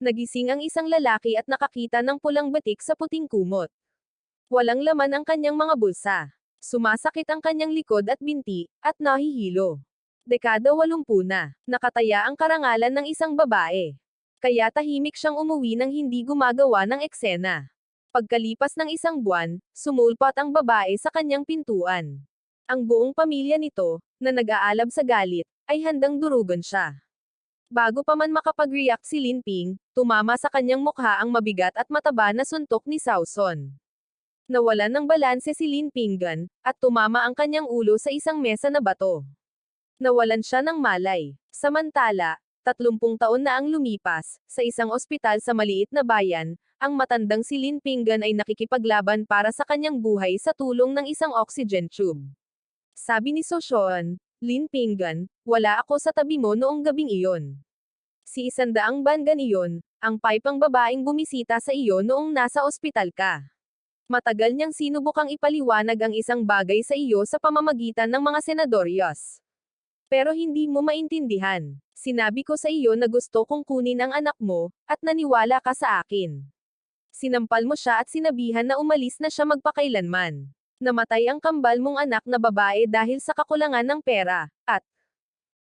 Nagising ang isang lalaki at nakakita ng pulang batik sa puting kumot. Walang laman ang kanyang mga bulsa. Sumasakit ang kanyang likod at binti, at nahihilo. Dekada 80 na, nakataya ang karangalan ng isang babae. Kaya tahimik siyang umuwi nang hindi gumagawa ng eksena. Pagkalipas ng isang buwan, sumulpat ang babae sa kanyang pintuan. Ang buong pamilya nito, na nag-aalab sa galit, ay handang durugan siya. Bago pa man makapag-react si Lin Ping, tumama sa kanyang mukha ang mabigat at mataba na suntok ni Sauson. Nawalan ng balanse si Lin Pinggan, at tumama ang kanyang ulo sa isang mesa na bato. Nawalan siya ng malay. Samantala, 30 taon na ang lumipas, sa isang ospital sa maliit na bayan, ang matandang si Lin Pinggan ay nakikipaglaban para sa kanyang buhay sa tulong ng isang oxygen tube. Sabi ni Soshon, Lin Pinggan, wala ako sa tabi mo noong gabing iyon. Si Isandaang Bangan iyon, ang paypang babaeng bumisita sa iyo noong nasa ospital ka. Matagal niyang sinubukang ipaliwanag ang isang bagay sa iyo sa pamamagitan ng mga senadoryos. Pero hindi mo maintindihan. Sinabi ko sa iyo na gusto kong kunin ang anak mo, at naniwala ka sa akin. Sinampal mo siya at sinabihan na umalis na siya magpakailanman. Namatay ang kambal mong anak na babae dahil sa kakulangan ng pera, at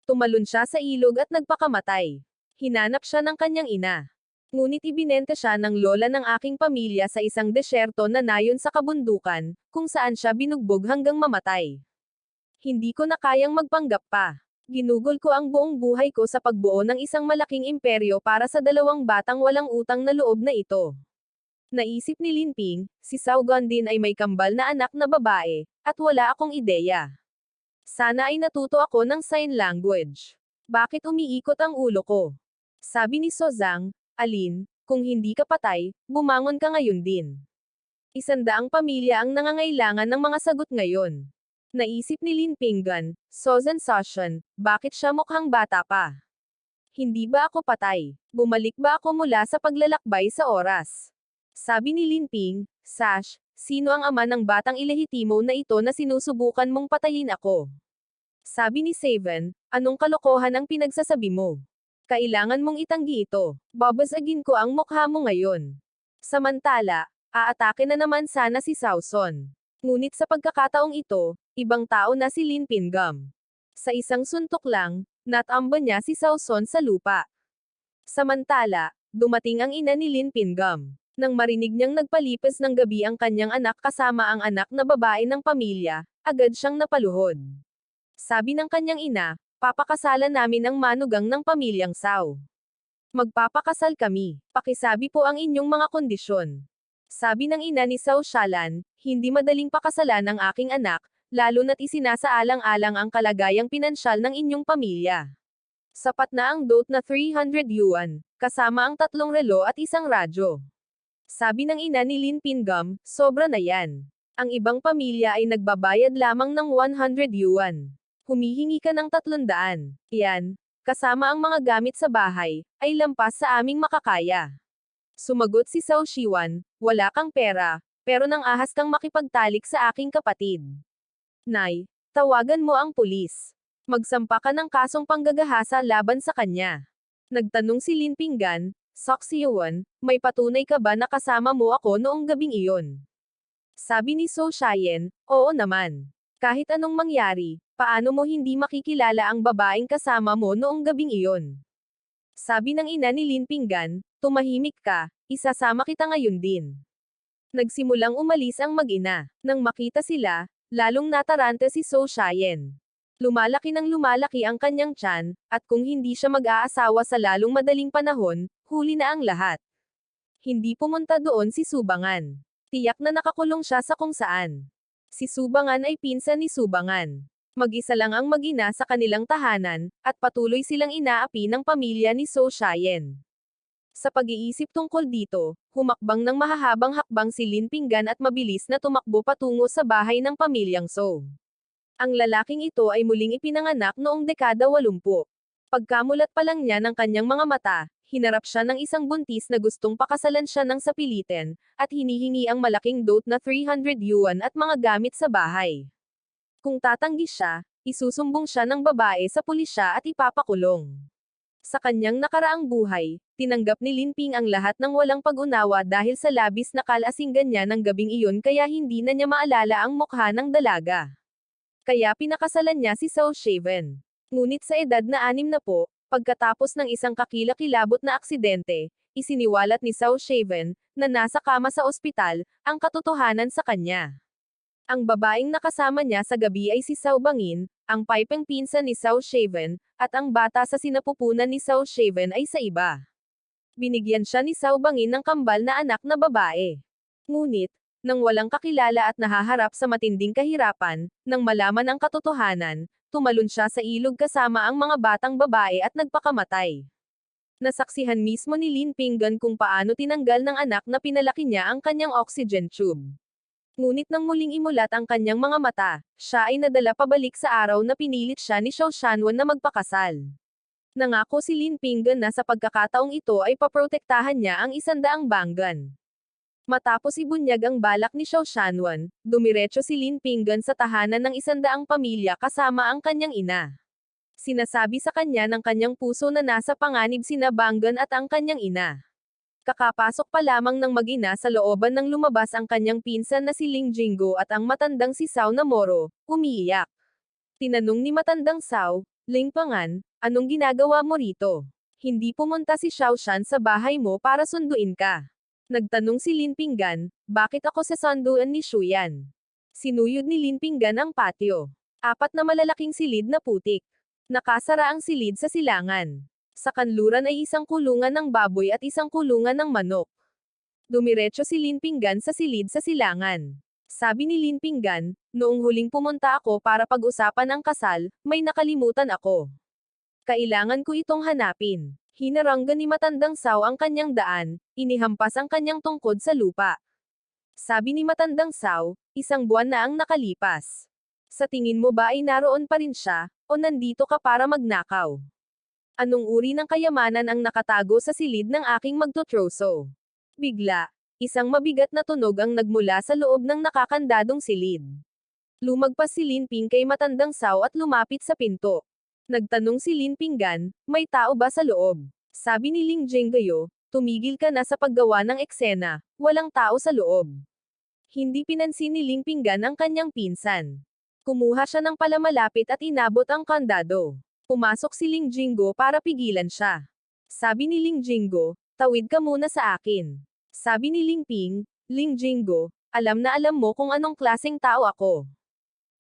tumalon siya sa ilog at nagpakamatay. Hinanap siya ng kanyang ina. Ngunit ibinenta siya ng lola ng aking pamilya sa isang desyerto na nayon sa kabundukan, kung saan siya binugbog hanggang mamatay. Hindi ko na kayang magpanggap pa. Ginugol ko ang buong buhay ko sa pagbuo ng isang malaking imperyo para sa 2 batang walang utang na loob na ito. Naisip ni Lin Ping, si Sao Gundin ay may kambal na anak na babae, at wala akong ideya. Sana ay natuto ako ng sign language. Bakit umiikot ang ulo ko? Sabi ni Sozang, Alin, kung hindi ka patay, bumangon ka ngayon din. 100 pamilya ang nangangailangan ng mga sagot ngayon. Naisip ni Lin Pinggan, Sozan Soshan, bakit siya mukhang bata pa? Hindi ba ako patay? Bumalik ba ako mula sa paglalakbay sa oras? Sabi ni Lin Ping, Sash, sino ang ama ng batang ilehitimo na ito na sinusubukan mong patayin ako? Sabi ni Seven, anong kalokohan ang pinagsasabi mo? Kailangan mong itanggi ito. Babasagin ko ang mukha mo ngayon. Samantala, aatake na naman sana si Sauson. Ngunit sa pagkakataong ito, ibang tao na si Lin Pingam. Sa isang suntok lang, natamba niya si Sauson sa lupa. Samantala, dumating ang ina ni Lin Pingam. Nang marinig niyang nagpalipas ng gabi ang kanyang anak kasama ang anak na babae ng pamilya, agad siyang napaluhod. Sabi ng kanyang ina, papakasalan namin ang manugang ng pamilyang Sao. Magpapakasal kami. Pakisabi po ang inyong mga kondisyon. Sabi ng ina ni Sao Shalan, hindi madaling pakasalan ang aking anak, lalo na't isinasaalang-alang ang kalagayang pinansyal ng inyong pamilya. Sapat na ang dote na 300 yuan, kasama ang 3 relo at isang radyo. Sabi ng ina ni Lin Pingam, sobra na yan. Ang ibang pamilya ay nagbabayad lamang ng 100 yuan. Humihingi ka ng 300. Yan, kasama ang mga gamit sa bahay, ay lampas sa aming makakaya. Sumagot si Sao Shiwan, wala kang pera, pero nang ahas kang makipagtalik sa aking kapatid. Nay, tawagan mo ang pulis. Magsampa ka ng kasong panggagahasa laban sa kanya. Nagtanong si Lin Pinggan, Sok Siwan, may patunay ka ba na kasama mo ako noong gabing iyon? Sabi ni So Shayen, oo naman. Kahit anong mangyari, paano mo hindi makikilala ang babaeng kasama mo noong gabing iyon? Sabi ng ina ni Lin Pinggan, tumahimik ka, isasama kita ngayon din. Nagsimulang umalis ang mag-ina. Nang makita sila, lalong nataranta si So Shayen. Lumalaki ng lumalaki ang kanyang tiyan, at kung hindi siya mag-aasawa sa lalong madaling panahon, huli na ang lahat. Hindi pumunta doon si Subangan. Tiyak na nakakulong siya sa kung saan. Si Subangan ay pinsan ni Subangan. Mag-isa lang ang mag-ina sa kanilang tahanan, at patuloy silang inaapi ng pamilya ni So Shayen. Sa pag-iisip tungkol dito, humakbang ng mahahabang hakbang si Lin Pinggan at mabilis na tumakbo patungo sa bahay ng pamilyang So. Ang lalaking ito ay muling ipinanganak noong dekada 80. Pagkamulat pa lang niya ng kanyang mga mata, hinarap siya ng isang buntis na gustong pakasalan siya ng sapilitan, at hinihingi ang malaking dote na 300 yuan at mga gamit sa bahay. Kung tatanggi siya, isusumbong siya ng babae sa pulisya at ipapakulong. Sa kanyang nakaraang buhay, Tinanggap ni Lin Ping ang lahat ng walang pag-unawa dahil sa labis na kalasinggan niya ng gabing iyon kaya hindi na niya maalala ang mukha ng dalaga. Kaya pinakasalan niya si Zhao Shaven. Ngunit sa edad na 60, pagkatapos ng isang kakilakilabot na aksidente, isiniwalat ni Zhao Shaven, na nasa kama sa ospital, ang katotohanan sa kanya. Ang babaeng nakasama niya sa gabi ay si Zhao Bangin, ang pipeng pinsan ni Zhao Shaven, at ang bata sa sinapupunan ni Zhao Shaven ay sa iba. Binigyan siya ni Zhao Bangin ng kambal na anak na babae. Ngunit, nang walang kakilala at nahaharap sa matinding kahirapan, nang malaman ang katotohanan, tumalon siya sa ilog kasama ang mga batang babae at nagpakamatay. Nasaksihan mismo ni Lin Pinggan kung paano tinanggal ng anak na pinalaki niya ang kanyang oxygen tube. Ngunit nang muling imulat ang kanyang mga mata, siya ay nadala pabalik sa araw na pinilit siya ni Xiao Shanwan na magpakasal. Nangako si Lin Pinggan na sa pagkakataong ito ay paprotektahan niya ang 100 banggan. Matapos ibunyag ang balak ni Xiao Shanwan, dumiretso si Lin Pinggan sa tahanan ng 100 pamilya kasama ang kanyang ina. Sinasabi sa kanya ng kanyang puso na nasa panganib sina Banggan at ang kanyang ina. Kakapasok pa lamang ng mag-ina sa looban nang lumabas ang kanyang pinsan na si Ling Jinggo at ang matandang si Zhao Namoro, umiiyak. Tinanong ni matandang Zhao, Ling Pangan, anong ginagawa mo rito? Hindi pumunta si Xiao Shan sa bahay mo para sunduin ka. Nagtanong si Lin Pinggan, bakit ako sa sunduan ni Shuyan? Sinuyod ni Lin Pinggan ang patio. 4 na malalaking silid na putik. Nakasara ang silid sa silangan. Sa kanluran ay isang kulungan ng baboy at isang kulungan ng manok. Dumiretso si Lin Pinggan sa silid sa silangan. Sabi ni Lin Pinggan, noong huling pumunta ako para pag-usapan ang kasal, may nakalimutan ako. Kailangan ko itong hanapin. Hinaranggan ni matandang Zhao ang kanyang daan, inihampas ang kanyang tungkod sa lupa. Sabi ni matandang Zhao, 1 buwan na ang nakalipas. Sa tingin mo ba ay naroon pa rin siya, o nandito ka para magnakaw? Anong uri ng kayamanan ang nakatago sa silid ng aking magtotroso? Bigla, isang mabigat na tunog ang nagmula sa loob ng nakakandadong silid. Lumagpas si Lin Ping kay matandang Zhao at lumapit sa pinto. Nagtanong si Lin Pinggan, may tao ba sa loob? Sabi ni Ling Jinggayo, tumigil ka na sa paggawa ng eksena, walang tao sa loob. Hindi pinansin ni Ling Pinggan ang kanyang pinsan. Kumuha siya ng palamalapit at inabot ang kandado. Pumasok si Ling Jinggo para pigilan siya. Sabi ni Ling Jinggo, tawid ka muna sa akin. Sabi ni Ling Ping, Ling Jinggo, alam na alam mo kung anong klaseng tao ako.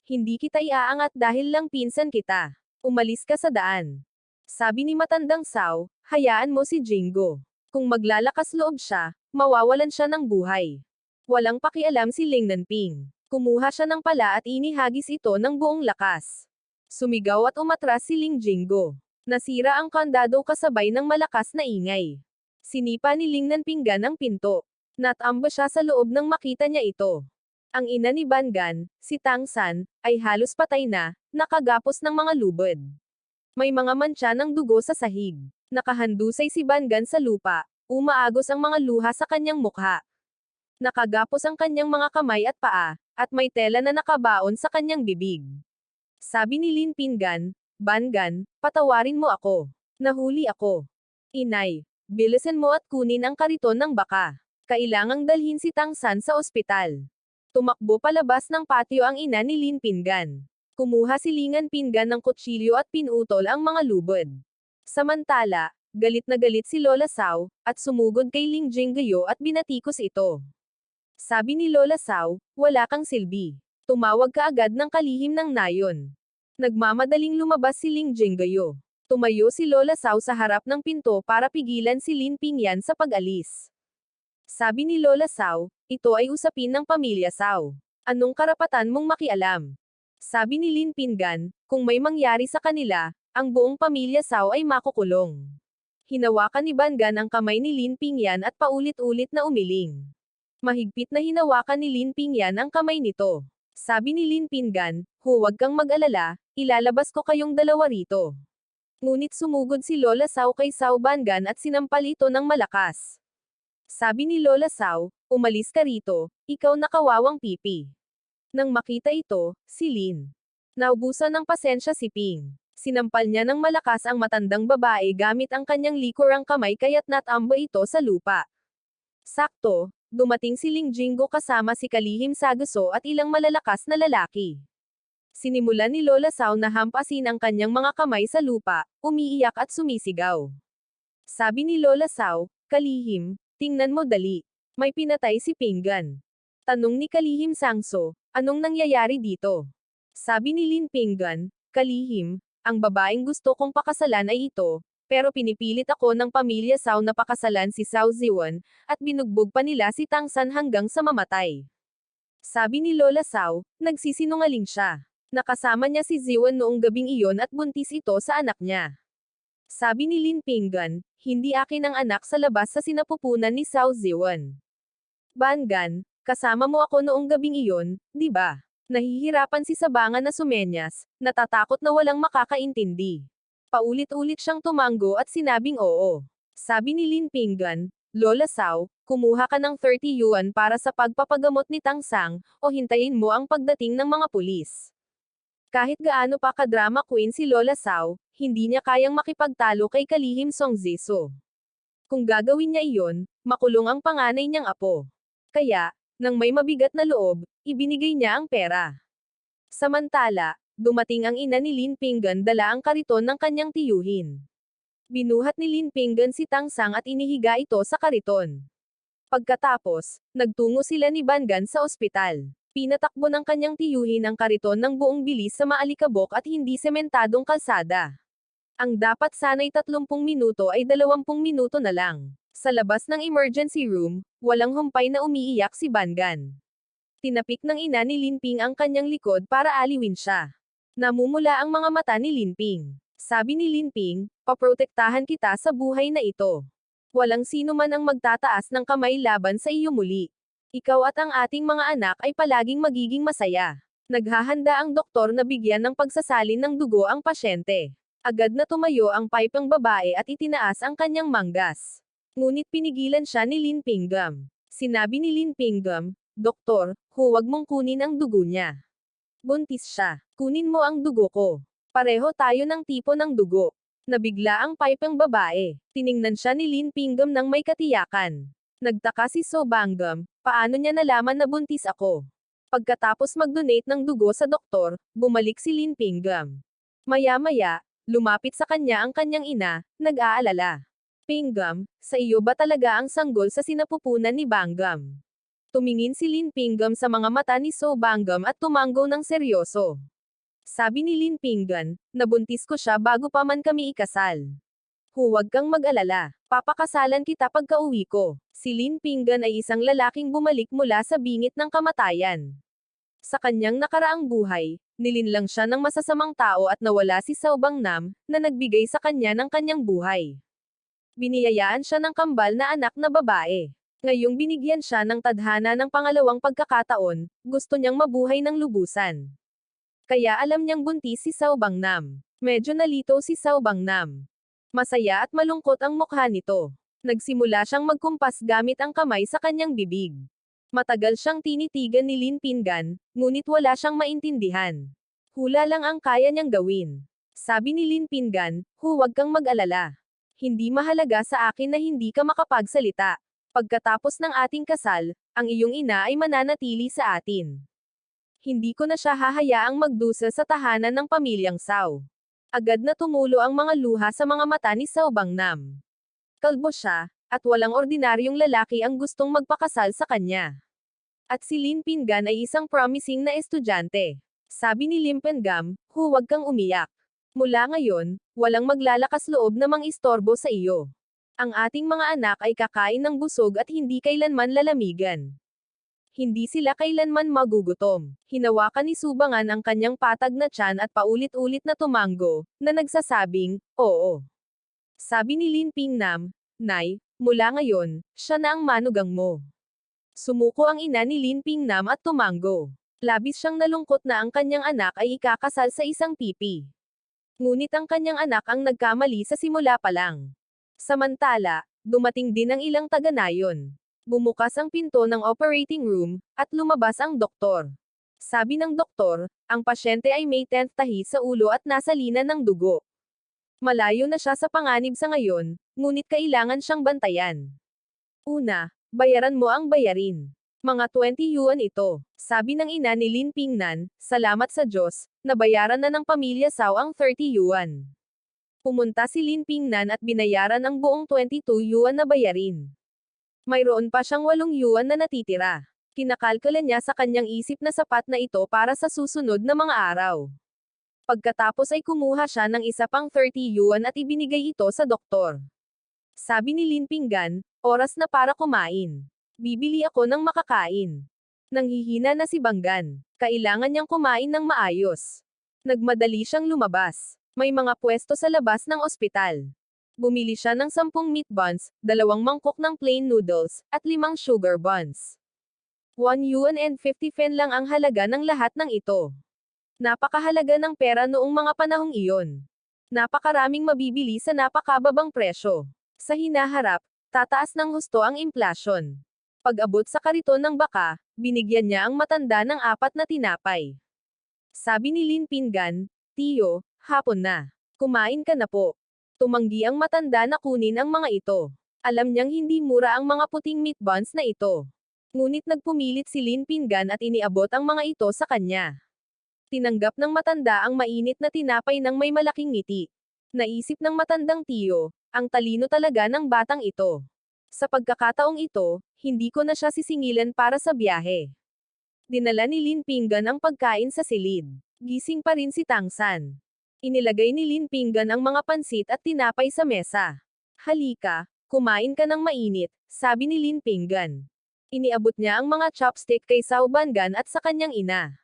Hindi kita iaangat dahil lang pinsan kita. Umalis ka sa daan. Sabi ni matandang Zhao, hayaan mo si Jinggo. Kung maglalakas loob siya, mawawalan siya ng buhay. Walang pakialam si Ling Nanping. Kumuha siya ng pala at inihagis ito ng buong lakas. Sumigaw at umatras si Ling Jinggo. Nasira ang kandado kasabay ng malakas na ingay. Sinipa ni Ling Nanpinggan ang pinto. Natamba siya sa loob nang makita niya ito. Ang ina ni Bangan, si Tang San, ay halos patay na, nakagapos ng mga lubod. May mga mantsa ng dugo sa sahig. Nakahandusay si Bangan sa lupa, umaagos ang mga luha sa kanyang mukha. Nakagapos ang kanyang mga kamay at paa, at may tela na nakabaon sa kanyang bibig. Sabi ni Lin Pinggan, Bangan, patawarin mo ako. Nahuli ako. Inay, bilisan mo at kunin ang kariton ng baka. Kailangang dalhin si Tang San sa ospital. Tumakbo palabas ng patio ang ina ni Lin Pinggan. Kumuha si Lingan Pinggan ng kutsilyo at pinutol ang mga lubod. Samantala, galit na galit si Lola Zhao, at sumugod kay Ling Jinggayo at binatikos ito. Sabi ni Lola Zhao, wala kang silbi. Tumawag ka agad ng kalihim ng nayon. Nagmamadaling lumabas si Ling Jinggayo. Tumayo si Lola Zhao sa harap ng pinto para pigilan si Lin Pingyan sa pag-alis. Sabi ni Lola Zhao, ito ay usapin ng pamilya Zhao. Anong karapatan mong makialam? Sabi ni Lin Pinggan, kung may mangyari sa kanila, ang buong pamilya Zhao ay makukulong. Hinawakan ni Bangan ang kamay ni Lin Pingyan at paulit-ulit na umiling. Mahigpit na hinawakan ni Lin Pingyan ang kamay nito. Sabi ni Lin Pinggan, huwag kang mag-alala, ilalabas ko kayong dalawa rito. Ngunit sumugod si Lola Zhao kay Zhao Bangan at sinampal ito ng malakas. Sabi ni Lola Zhao, umalis ka rito, ikaw na kawawang pipi. Nang makita ito, si Lin. Naubusan ng pasensya si Ping. Sinampal niya ng malakas ang matandang babae gamit ang kanyang likurang kamay kaya't natamba ito sa lupa. Sakto, dumating si Ling Jingo kasama si Kalihim Saguso at ilang malalakas na lalaki. Sinimulan ni Lola Sao na hampasin ang kanyang mga kamay sa lupa, umiiyak at sumisigaw. Sabi ni Lola Sao, Kalihim, tingnan mo dali. May pinatay si Pinggan. Tanong ni Kalihim Sangso, anong nangyayari dito? Sabi ni Lin Pinggan, Kalihim, ang babaeng gusto kong pakasalan ay ito, pero pinipilit ako ng pamilya Sao na pakasalan si Sao Ziwan, at binugbog pa nila si Tang San hanggang sa mamatay. Sabi ni Lola Sao, nagsisinungaling siya. Nakasama niya si Ziwan noong gabing iyon at buntis ito sa anak niya. Sabi ni Lin Pinggan, hindi akin ang anak sa labas sa sinapupunan ni Sao Ziwan. Bangan, kasama mo ako noong gabing iyon, di ba? Nahihirapan si Sabangan na sumenyas, natatakot na walang makakaintindi. Paulit-ulit siyang tumanggo at sinabing oo. Sabi ni Lin Pinggan, Lola Sao, kumuha ka ng 30 yuan para sa pagpapagamot ni Tang Sang, o hintayin mo ang pagdating ng mga pulis. Kahit gaano pa ka-drama queen si Lola Sao, hindi niya kayang makipagtalo kay Kalihim Songziso. Kung gagawin niya iyon, makulong ang panganay niyang apo. Kaya, nang may mabigat na loob, ibinigay niya ang pera. Samantala, dumating ang ina ni Lin Pinggan dala ang kariton ng kanyang tiyuhin. Binuhat ni Lin Pinggan si Tang Sang at inihiga ito sa kariton. Pagkatapos, nagtungo sila ni Bangan sa ospital. Pinatakbo ng kanyang tiyuhin ang kariton ng buong bilis sa maalikabok at hindi sementadong kalsada. Ang dapat sana'y 30 minuto ay 20 minuto na lang. Sa labas ng emergency room, walang humpay na umiiyak si Bangan. Tinapik ng ina ni Linping ang kanyang likod para aliwin siya. Namumula ang mga mata ni Linping. Sabi ni Linping, paprotektahan kita sa buhay na ito. Walang sino man ang magtataas ng kamay laban sa iyo muli. Ikaw at ang ating mga anak ay palaging magiging masaya. Naghahanda ang doktor na bigyan ng pagsasalin ng dugo ang pasyente. Agad na tumayo ang pipang babae at itinaas ang kanyang manggas. Ngunit pinigilan siya ni Lin Pinggam. Sinabi ni Lin Pinggam, Doktor, huwag mong kunin ang dugo niya. Buntis siya. Kunin mo ang dugo ko. Pareho tayo ng tipo ng dugo. Nabigla ang pipang babae. Tiningnan siya ni Lin Pinggam nang may katiyakan. Nagtaka si So Banggam, paano niya nalaman na buntis ako? Pagkatapos mag-donate ng dugo sa doktor, bumalik si Lin Pinggam. Maya-maya, lumapit sa kanya ang kanyang ina, nag-aalala. Pinggam, sa iyo ba talaga ang sanggol sa sinapupunan ni Banggam? Tumingin si Lin Pinggam sa mga mata ni So Banggam at tumanggo ng seryoso. Sabi ni Lin Pinggan, nabuntis ko siya bago pa man kami ikasal. Huwag kang mag-alala, papakasalan kita pagka-uwi ko. Si Lin Pinggan ay isang lalaking bumalik mula sa bingit ng kamatayan. Sa kanyang nakaraang buhay, nilinlang siya ng masasamang tao at nawala si Sao Bangnam, na nagbigay sa kanya ng kanyang buhay. Biniyayaan siya ng kambal na anak na babae. Ngayong binigyan siya ng tadhana ng pangalawang pagkakataon, gusto niyang mabuhay ng lubusan. Kaya alam niyang buntis si Sao Bangnam. Medyo nalito si Sao Bangnam. Masaya at malungkot ang mukha nito. Nagsimula siyang magkumpas gamit ang kamay sa kanyang bibig. Matagal siyang tinitigan ni Lin Pingan, ngunit wala siyang maintindihan. Hula lang ang kaya niyang gawin. Sabi ni Lin Pingan, huwag kang mag-alala. Hindi mahalaga sa akin na hindi ka makapagsalita. Pagkatapos ng ating kasal, ang iyong ina ay mananatili sa atin. Hindi ko na siya hahayaang magdusa sa tahanan ng pamilyang Sao. Agad na tumulo ang mga luha sa mga mata ni Sao Bangnam. Kalbo siya, at walang ordinaryong lalaki ang gustong magpakasal sa kanya. At si Lin Pingan ay isang promising na estudyante. Sabi ni Lim Pengam, huwag kang umiyak. Mula ngayon, walang maglalakas loob na mang-istorbo sa iyo. Ang ating mga anak ay kakain ng busog at hindi kailanman lalamigan. Hindi sila kailanman magugutom. Hinawakan ni Subangan ang kanyang patag na tiyan at paulit-ulit na tumanggo, na nagsasabing, oo. Sabi ni Lin Pingnam, Nay, mula ngayon, siya na ang manugang mo. Sumuko ang ina ni Lin Pingnam at tumanggo. Labis siyang nalungkot na ang kanyang anak ay ikakasal sa isang pipi. Ngunit ang kanyang anak ang nagkamali sa simula pa lang. Samantala, dumating din ang ilang taga-nayon. Bumukas ang pinto ng operating room, at lumabas ang doktor. Sabi ng doktor, ang pasyente ay may 10th tahi sa ulo at nasa linan ng dugo. Malayo na siya sa panganib sa ngayon, ngunit kailangan siyang bantayan. Una, bayaran mo ang bayarin. Mga 20 yuan ito. Sabi ng ina ni Lin Pingnan, salamat sa Diyos, nabayaran na ng pamilya Sao ang 30 yuan. Pumunta si Lin Pingnan at binayaran ang buong 22 yuan na bayarin. Mayroon pa siyang 8 yuan na natitira. Kinakalkula niya sa kanyang isip na sapat na ito para sa susunod na mga araw. Pagkatapos ay kumuha siya ng isa pang 30 yuan at ibinigay ito sa doktor. Sabi ni Lin Pinggan, oras na para kumain. Bibili ako ng makakain. Nanghihina na si Banggan. Kailangan niyang kumain ng maayos. Nagmadali siyang lumabas. May mga pwesto sa labas ng ospital. Bumili siya ng 10 meat buns, 2 mangkok ng plain noodles, at 5 sugar buns. 1 yuan and 50 fen lang ang halaga ng lahat ng ito. Napakahalaga ng pera noong mga panahong iyon. Napakaraming mabibili sa napakababang presyo. Sa hinaharap, tataas ng husto ang implasyon. Pag-abot sa kariton ng baka, binigyan niya ang matanda ng 4 na tinapay. Sabi ni Lin Pinggan, Tiyo, hapon na. Kumain ka na po. Tumanggi ang matanda na kunin ang mga ito. Alam niyang hindi mura ang mga puting meat buns na ito. Ngunit nagpumilit si Lin Pinggan at iniabot ang mga ito sa kanya. Tinanggap ng matanda ang mainit na tinapay ng may malaking ngiti. Naisip ng matandang tiyo, ang talino talaga ng batang ito. Sa pagkakataong ito, hindi ko na siya sisingilan para sa biyahe. Dinala ni Lin Pinggan ang pagkain sa silid. Gising pa rin si Tang San. Inilagay ni Lin Pinggan ang mga pansit at tinapay sa mesa. Halika, kumain ka ng mainit, sabi ni Lin Pinggan. Iniabot niya ang mga chopstick kay Sao Bangan at sa kanyang ina.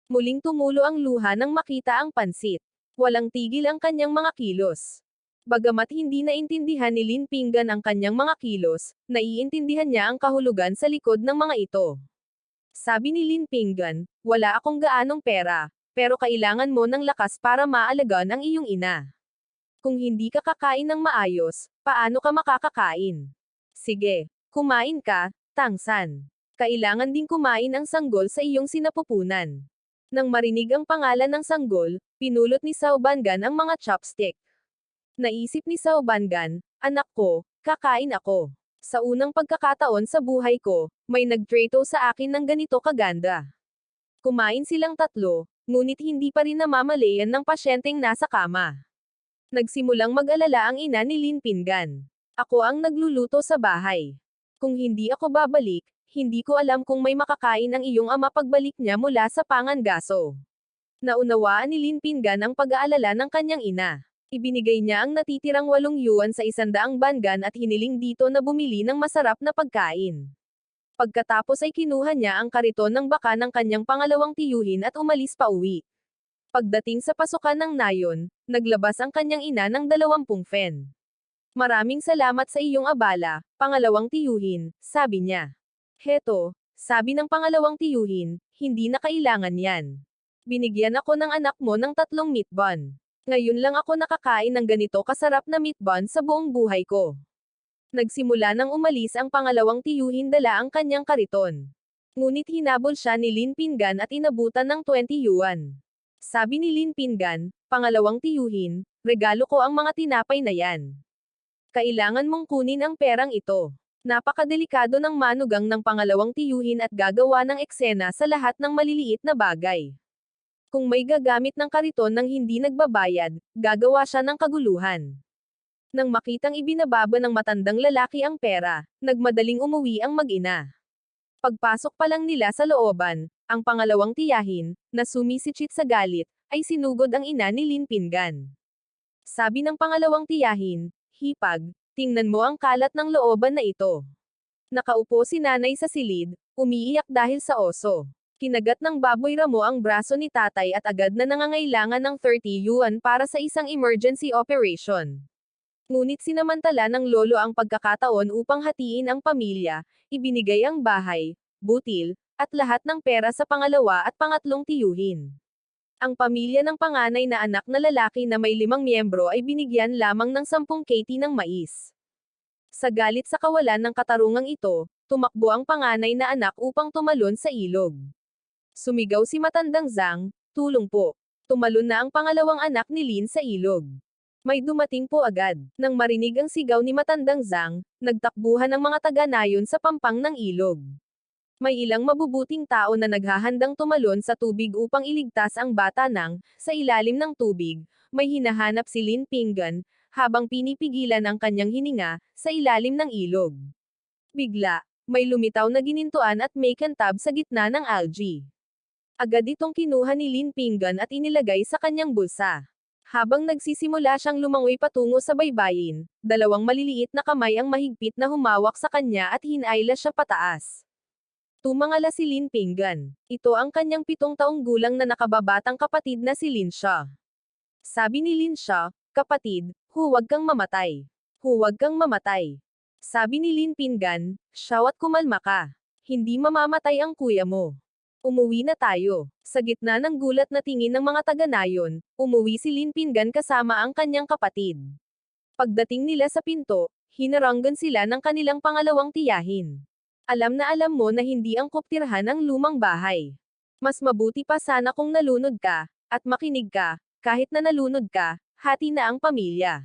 Muling tumulo ang luha nang makita ang pansit. Walang tigil ang kanyang mga kilos. Bagamat hindi naintindihan ni Lin Pinggan ang kanyang mga kilos, naiintindihan niya ang kahulugan sa likod ng mga ito. Sabi ni Lin Pinggan, wala akong gaanong pera, pero kailangan mo ng lakas para maalagaan ang iyong ina. Kung hindi ka kakain ng maayos, paano ka makakakain? Sige, kumain ka, Tang San. Kailangan ding kumain ang sanggol sa iyong sinapupunan. Nang marinig ang pangalan ng sanggol, pinulot ni Sao Bangan ang mga chopstick. Naisip ni Sao Bangan, anak ko, kakain ako. Sa unang pagkakataon sa buhay ko, may nagtrato sa akin ng ganito kaganda. Kumain silang tatlo, ngunit hindi pa rin namamalayan ng pasyenteng nasa kama. Nagsimulang mag-alala ang ina ni Lin Pinggan. Ako ang nagluluto sa bahay. Kung hindi ako babalik, hindi ko alam kung may makakain ang iyong ama pagbalik niya mula sa pangangaso. Naunawaan ni Lin Pinggan ang pag-aalala ng kanyang ina. Ibinigay niya ang natitirang 8 yuan sa 100 bangan at hiniling dito na bumili ng masarap na pagkain. Pagkatapos ay kinuha niya ang kariton ng baka ng kanyang pangalawang tiyuhin at umalis pa uwi. Pagdating sa pasukan ng nayon, naglabas ang kanyang ina ng 20 fen. Maraming salamat sa iyong abala, pangalawang tiyuhin, sabi niya. Heto, sabi ng pangalawang tiyuhin, hindi na kailangan yan. Binigyan ako ng anak mo ng 3 meat bun. Ngayon lang ako nakakain ng ganito kasarap na meat bun sa buong buhay ko. Nagsimula nang umalis ang pangalawang tiyuhin dala ang kanyang kariton. Ngunit hinabol siya ni Lin Pinggan at inabutan ng 20 yuan. Sabi ni Lin Pinggan, pangalawang tiyuhin, regalo ko ang mga tinapay na yan. Kailangan mong kunin ang perang ito. Napakadelikado ng manugang ng pangalawang tiyuhin at gagawa ng eksena sa lahat ng maliliit na bagay. Kung may gagamit ng kariton ng hindi nagbabayad, gagawa siya ng kaguluhan. Nang makitang ibinababa ng matandang lalaki ang pera, nagmadaling umuwi ang mag-ina. Pagpasok pa lang nila sa looban, ang pangalawang tiyahin, na sumisitsit sa galit, ay sinugod ang ina ni Lin Pinggan. Sabi ng pangalawang tiyahin, hipag, tingnan mo ang kalat ng looban na ito. Nakaupo si nanay sa silid, umiiyak dahil sa oso. Kinagat ng baboy ramo ang braso ni tatay at agad na nangangailangan ng 30 yuan para sa isang emergency operation. Ngunit sinamantala ng lolo ang pagkakataon upang hatiin ang pamilya, ibinigay ang bahay, butil, at lahat ng pera sa pangalawa at pangatlong tiyuhin. Ang pamilya ng panganay na anak na lalaki na may 5 miyembro ay binigyan lamang ng 10 kg ng mais. Sa galit sa kawalan ng katarungang ito, tumakbo ang panganay na anak upang tumalon sa ilog. Sumigaw si matandang Zhang, tulong po. Tumalon na ang pangalawang anak ni Lin sa ilog. May dumating po agad. Nang marinig ang sigaw ni matandang Zhang, nagtakbuhan ang mga taga-nayon sa pampang ng ilog. May ilang mabubuting tao na naghahandang tumalon sa tubig upang iligtas ang bata nang, sa ilalim ng tubig, may hinahanap si Lin Pinggan, habang pinipigilan ang kanyang hininga, sa ilalim ng ilog. Bigla, may lumitaw na ginintuan at may kantab sa gitna ng algae. Agad itong kinuha ni Lin Pinggan at inilagay sa kanyang bulsa. Habang nagsisimula siyang lumangoy patungo sa baybayin, dalawang maliliit na kamay ang mahigpit na humawak sa kanya at hinayla siya pataas. Tumangala si Lin Pinggan. Ito ang kanyang 7 taong gulang na nakababatang kapatid na si Lin Xia. Sabi ni Lin Xia, kapatid, huwag kang mamatay. Huwag kang mamatay. Sabi ni Lin Pinggan, Xiao at kumalma ka. Hindi mamamatay ang kuya mo. Umuwi na tayo. Sa gitna ng gulat na tingin ng mga taga-nayon, umuwi si Lin Pinggan kasama ang kanyang kapatid. Pagdating nila sa pinto, hinaranggan sila ng kanilang pangalawang tiyahin. Alam na alam mo na hindi angkop tirhan ang lumang bahay. Mas mabuti pa sana kung nalunod ka, at makinig ka, kahit na nalunod ka, hati na ang pamilya.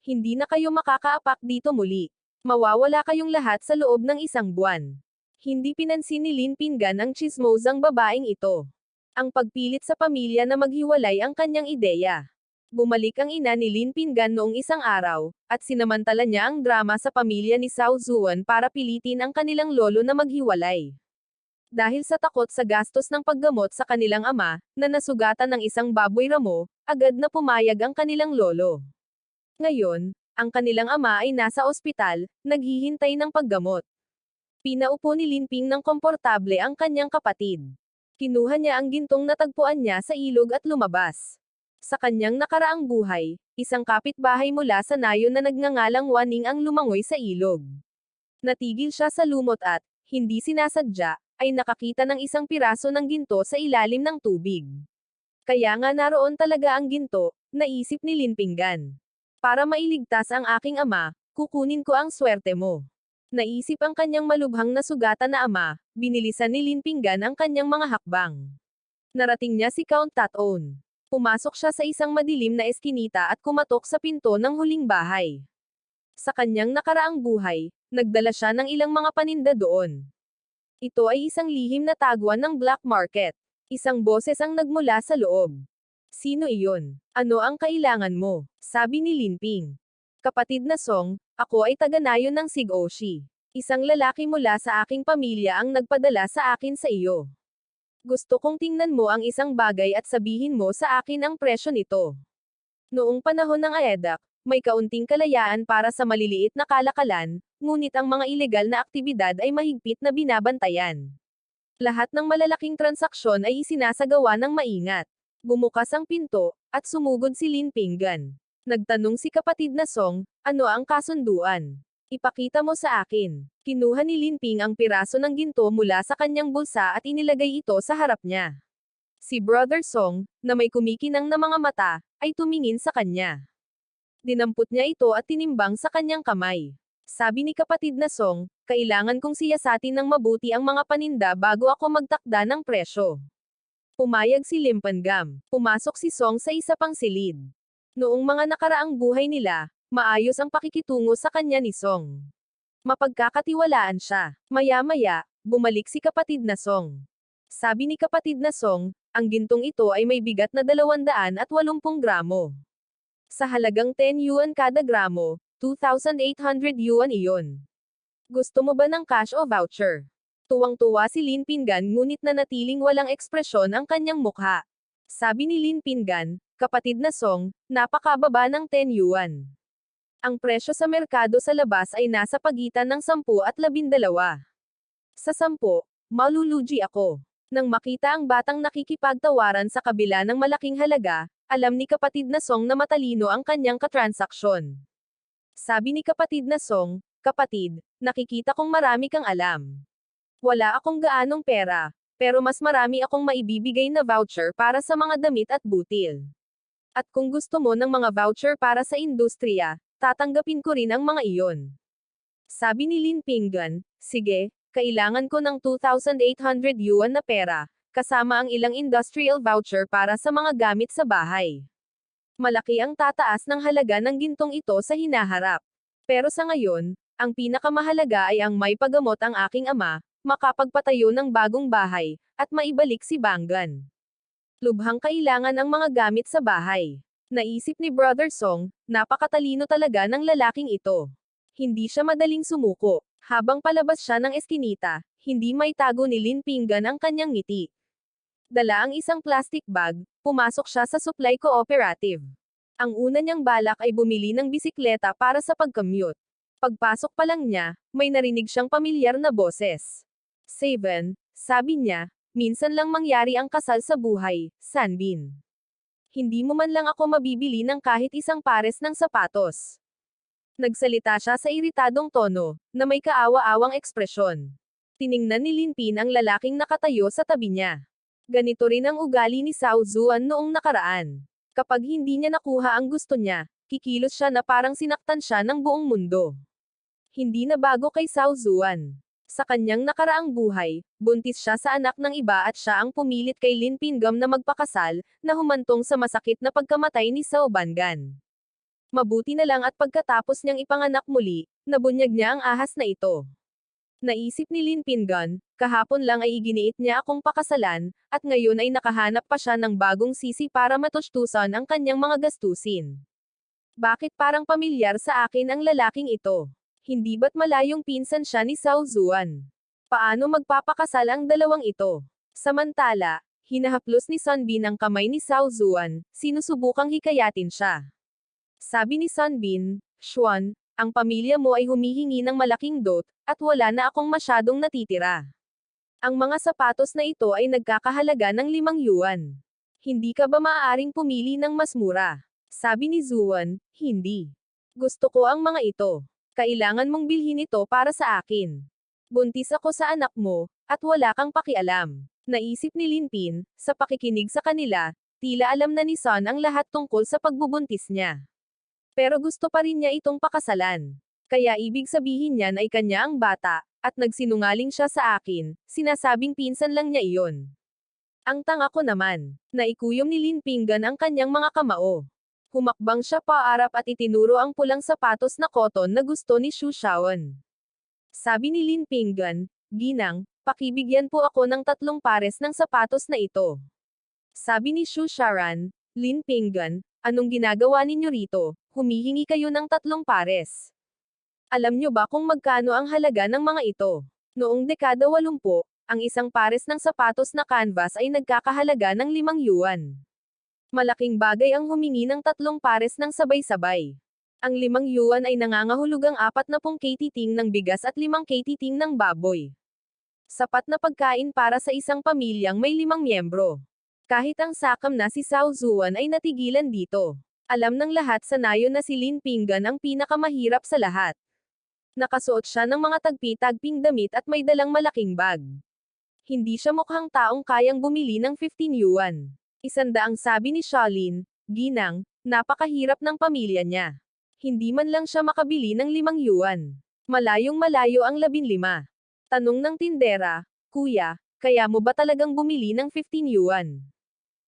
Hindi na kayo makakaapak dito muli. Mawawala kayong lahat sa loob ng 1 buwan. Hindi pinansin ni Lin Pinggan ang tsismosang babaeng ito. Ang pagpilit sa pamilya na maghiwalay ang kanyang ideya. Bumalik ang ina ni Lin Pinggan noong isang araw, at sinamantala niya ang drama sa pamilya ni Zhao Zuan para pilitin ang kanilang lolo na maghiwalay. Dahil sa takot sa gastos ng paggamot sa kanilang ama, na nasugatan ng isang baboy ramo, agad na pumayag ang kanilang lolo. Ngayon, ang kanilang ama ay nasa ospital, naghihintay ng paggamot. Pinaupo ni Lin Ping ng komportable ang kanyang kapatid. Kinuha niya ang gintong natagpuan niya sa ilog at lumabas. Sa kanyang nakaraang buhay, isang kapitbahay mula sa nayon na nagngangalang Waning ang lumangoy sa ilog. Natigil siya sa lumot at, hindi sinasadya, ay nakakita ng isang piraso ng ginto sa ilalim ng tubig. Kaya nga naroon talaga ang ginto, naisip ni Lin Pinggan. Para mailigtas ang aking ama, kukunin ko ang swerte mo. Naisip ang kanyang malubhang nasugatan na ama, binilisan ni Lin Pinggan ang kanyang mga hakbang. Narating niya si Count Taton. Pumasok siya sa isang madilim na eskinita at kumatok sa pinto ng huling bahay. Sa kanyang nakaraang buhay, nagdala siya ng ilang mga paninda doon. Ito ay isang lihim na taguan ng black market. Isang boses ang nagmula sa loob. Sino iyon? Ano ang kailangan mo? Sabi ni Lin Ping. Kapatid na Song, ako ay taga-nayon ng Sig-Oshi. Isang lalaki mula sa aking pamilya ang nagpadala sa akin sa iyo. Gusto kong tingnan mo ang isang bagay at sabihin mo sa akin ang presyo nito. Noong panahon ng Aedak, may kaunting kalayaan para sa maliliit na kalakalan, ngunit ang mga ilegal na aktibidad ay mahigpit na binabantayan. Lahat ng malalaking transaksyon ay isinasagawa ng maingat. Bumukas ang pinto, at sumugod si Lin Pinggan. Nagtanong si kapatid na Song, ano ang kasunduan? Ipakita mo sa akin. Kinuha ni Lin Ping ang piraso ng ginto mula sa kanyang bulsa at inilagay ito sa harap niya. Si Brother Song, na may kumikinang na mga mata, ay tumingin sa kanya. Dinampot niya ito at tinimbang sa kanyang kamay. Sabi ni kapatid na Song, kailangan kong siyasatin ng mabuti ang mga paninda bago ako magtakda ng presyo. Pumayag si Lim Pangam. Pumasok si Song sa isa pang silid. Noong mga nakaraang buhay nila, maayos ang pakikitungo sa kanya ni Song. Mapagkakatiwalaan siya. Maya-maya, bumalik si kapatid na Song. Sabi ni kapatid na Song, ang gintong ito ay may bigat na 280 gramo. Sa halagang 10 yuan kada gramo, 2,800 yuan iyon. Gusto mo ba ng cash o voucher? Tuwang-tuwa si Lin Pinggan ngunit nanatiling walang ekspresyon ang kanyang mukha. Sabi ni Lin Pinggan, kapatid na Song, napakababa ng 10 yuan. Ang presyo sa merkado sa labas ay nasa pagitan ng 10 at 12. Sa 10, malulugi ako. Nang makita ang batang nakikipagtawaran sa kabila ng malaking halaga, alam ni kapatid na Song na matalino ang kanyang katransaksyon. Sabi ni kapatid na Song, kapatid, nakikita kong marami kang alam. Wala akong gaanong pera, pero mas marami akong maibibigay na voucher para sa mga damit at butil. At kung gusto mo ng mga voucher para sa industriya, tatanggapin ko rin ang mga iyon. Sabi ni Lin Pinggan, sige, kailangan ko ng 2,800 yuan na pera, kasama ang ilang industrial voucher para sa mga gamit sa bahay. Malaki ang tataas ng halaga ng gintong ito sa hinaharap. Pero sa ngayon, ang pinakamahalaga ay ang may pagamot ang aking ama, makapagpatayo ng bagong bahay, at maibalik si Banggan. Lubhang kailangan ang mga gamit sa bahay. Naisip ni Brother Song, napakatalino talaga ng lalaking ito. Hindi siya madaling sumuko. Habang palabas siya ng eskinita, hindi may tago ni Lin Pinggan ang kanyang ngiti. Dala ang isang plastic bag, pumasok siya sa supply cooperative. Ang una niyang balak ay bumili ng bisikleta para sa pag-commute. Pagpasok pa lang niya, may narinig siyang pamilyar na boses. Seven, sabi niya, minsan lang mangyari ang kasal sa buhay, Sanbin. Hindi mo man lang ako mabibili ng kahit isang pares ng sapatos. Nagsalita siya sa iritadong tono, na may kaawa-awang ekspresyon. Tiningnan ni Linpin ang lalaking nakatayo sa tabi niya. Ganito rin ang ugali ni Sao Zuan noong nakaraan. Kapag hindi niya nakuha ang gusto niya, kikilos siya na parang sinaktan siya ng buong mundo. Hindi na bago kay Sao Zuan. Sa kanyang nakaraang buhay, buntis siya sa anak ng iba at siya ang pumilit kay Lin Pingam na magpakasal, na humantong sa masakit na pagkamatay ni Sao Bangan. Mabuti na lang at pagkatapos niyang ipanganak muli, nabunyag niya ang ahas na ito. Naisip ni Lin Pinggan, kahapon lang ay iginiit niya akong pakasalan, at ngayon ay nakahanap pa siya ng bagong sisi para matustusan ang kanyang mga gastusin. Bakit parang pamilyar sa akin ang lalaking ito? Hindi ba't malayong pinsan siya ni Sao Zuan? Paano magpapakasal ang dalawang ito? Samantala, hinahaplos ni Sunbin ang kamay ni Sao Zuan, sinusubukang hikayatin siya. Sabi ni Sunbin, Xuan, ang pamilya mo ay humihingi ng malaking dot, at wala na akong masyadong natitira. Ang mga sapatos na ito ay nagkakahalaga ng 5 yuan. Hindi ka ba maaaring pumili ng mas mura? Sabi ni Zuan, hindi. Gusto ko ang mga ito. Kailangan mong bilhin ito para sa akin. Buntis ako sa anak mo, at wala kang pakialam. Naisip ni Linpin, sa pakikinig sa kanila, tila alam na ni Sun ang lahat tungkol sa pagbubuntis niya. Pero gusto pa rin niya itong pakasalan. Kaya ibig sabihin niyan ay kanya ang bata, at nagsinungaling siya sa akin, sinasabing pinsan lang niya iyon. Ang tanga ko naman. Naikuyom ni Lin Pinggan ang kanyang mga kamao. Humakbang siya paarap at itinuro ang pulang sapatos na cotton na gusto ni Xu Shaon. Sabi ni Lin Pinggan, Ginang, pakibigyan po ako ng 3 pares ng sapatos na ito. Sabi ni Xu Sharan, Lin Pinggan, anong ginagawa ninyo rito? Humihingi kayo ng 3 pares. Alam nyo ba kung magkano ang halaga ng mga ito? Noong dekada 80, ang isang pares ng sapatos na canvas ay nagkakahalaga ng 5 yuan. Malaking bagay ang humingi ng 3 pares ng sabay-sabay. Ang 5 yuan ay nangangahulugang 40 ktiting ng bigas at 5 ktiting ng baboy. Sapat na pagkain para sa isang pamilyang may 5 miyembro. Kahit ang sakam na si Sao Zuan ay natigilan dito. Alam ng lahat sa nayon na si Lin Pinggan ang pinakamahirap sa lahat. Nakasuot siya ng mga tagpi-tagping damit at may dalang malaking bag. Hindi siya mukhang taong kayang bumili ng 15 yuan. 100 sabi ni Shaolin, Ginang, napakahirap ng pamilya niya. Hindi man lang siya makabili ng 5 yuan. Malayong malayo ang 15. Tanong ng tindera, Kuya, kaya mo ba talagang bumili ng 15 yuan?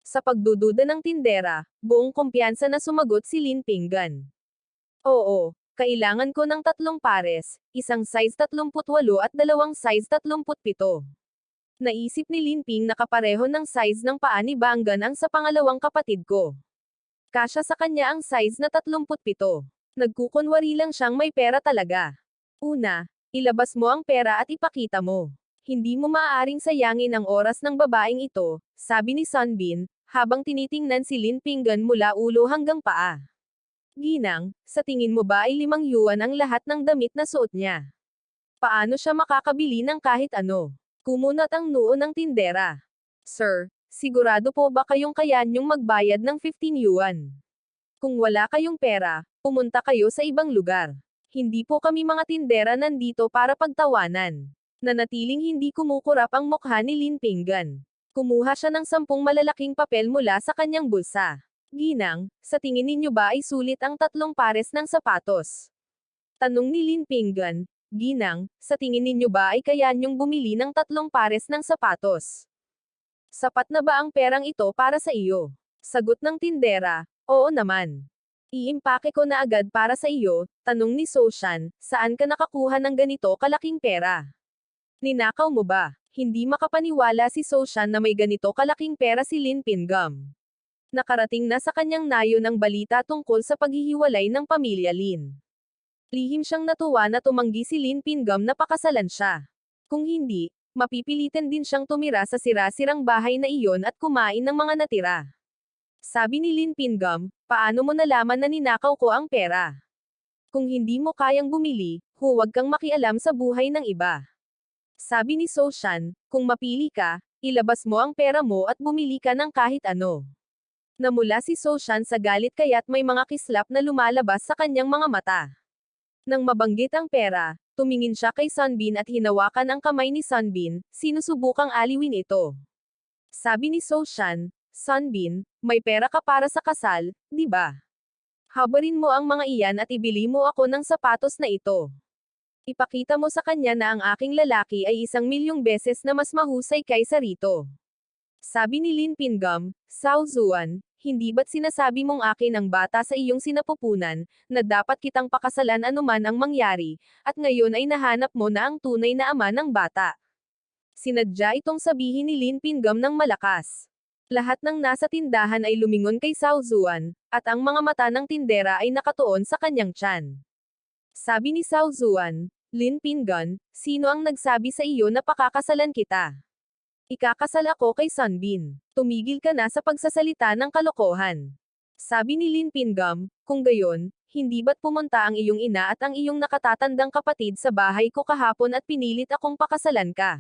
Sa pagdududa ng tindera, buong kumpiyansa na sumagot si Lin Pinggan. Oo, kailangan ko ng 3 pares, isang size 38 at 2 size 37. Naisip ni Linping na kapareho ng size ng paa ni Banggan ang sa pangalawang kapatid ko. Kasya sa kanya ang size na 37. Nagkukunwari lang siyang may pera talaga. Una, ilabas mo ang pera at ipakita mo. Hindi mo maaaring sayangin ang oras ng babaeng ito, sabi ni Sunbin, habang tinitingnan si Lin Pinggan mula ulo hanggang paa. Ginang, sa tingin mo ba ay 5 yuan ang lahat ng damit na suot niya? Paano siya makakabili ng kahit ano? Kumunat ang noo ng tindera. Sir, sigurado po ba kayong kaya niyong magbayad ng 15 yuan? Kung wala kayong pera, pumunta kayo sa ibang lugar. Hindi po kami mga tindera nandito para pagtawanan. Nanatiling hindi kumukurap ang mukha ni Lin Pinggan. Kumuha siya ng 10 malalaking papel mula sa kanyang bulsa. Ginang, sa tingin ninyo ba ay sulit ang 3 pares ng sapatos? Tanong ni Lin Pinggan, Ginang, sa tingin ninyo ba ay kaya niyong bumili ng 3 pares ng sapatos? Sapat na ba ang perang ito para sa iyo? Sagot ng tindera, oo naman. Iimpake ko na agad para sa iyo, tanong ni Soshan, saan ka nakakuha ng ganito kalaking pera? Ninakaw mo ba? Hindi makapaniwala si Soshan na may ganito kalaking pera si Lin Pingam. Nakarating na sa kanyang nayon ang balita tungkol sa paghihiwalay ng pamilya Lin. Lihim siyang natuwa na tumanggi si Lin Pingam na pakasalan siya. Kung hindi, mapipilitan din siyang tumira sa sira-sirang bahay na iyon at kumain ng mga natira. Sabi ni Lin Pingam, paano mo nalaman na ninakaw ko ang pera? Kung hindi mo kayang bumili, huwag kang makialam sa buhay ng iba. Sabi ni Soshan, kung mapili ka, ilabas mo ang pera mo at bumili ka ng kahit ano. Namula si Soshan sa galit kaya't may mga kislap na lumalabas sa kanyang mga mata. Nang mabanggit ang pera, tumingin siya kay Sunbin at hinawakan ang kamay ni Sunbin, sinusubukang aliwin ito. Sabi ni Soshan, Sunbin, may pera ka para sa kasal, di ba? Habarin mo ang mga iyan at ibili mo ako ng sapatos na ito. Ipakita mo sa kanya na ang aking lalaki ay 1,000,000 beses na mas mahusay kaysa rito. Sabi ni Lin Pingam, Sao Zuan, hindi ba't sinasabi mong akin ang bata sa iyong sinapupunan, na dapat kitang pakasalan anuman ang mangyari, at ngayon ay nahanap mo na ang tunay na ama ng bata. Sinadya itong sabihin ni Lin Pingam ng malakas. Lahat ng nasa tindahan ay lumingon kay Sao Zuan, at ang mga mata ng tindera ay nakatuon sa kanyang tiyan. Sabi ni Sao Zuan, Lin Pingam, sino ang nagsabi sa iyo na pakakasalan kita? Ikakasal ako kay Sunbin. Tumigil ka na sa pagsasalita ng kalokohan. Sabi ni Lin Pingam, kung gayon, hindi ba't pumunta ang iyong ina at ang iyong nakatatandang kapatid sa bahay ko kahapon at pinilit akong pakasalan ka?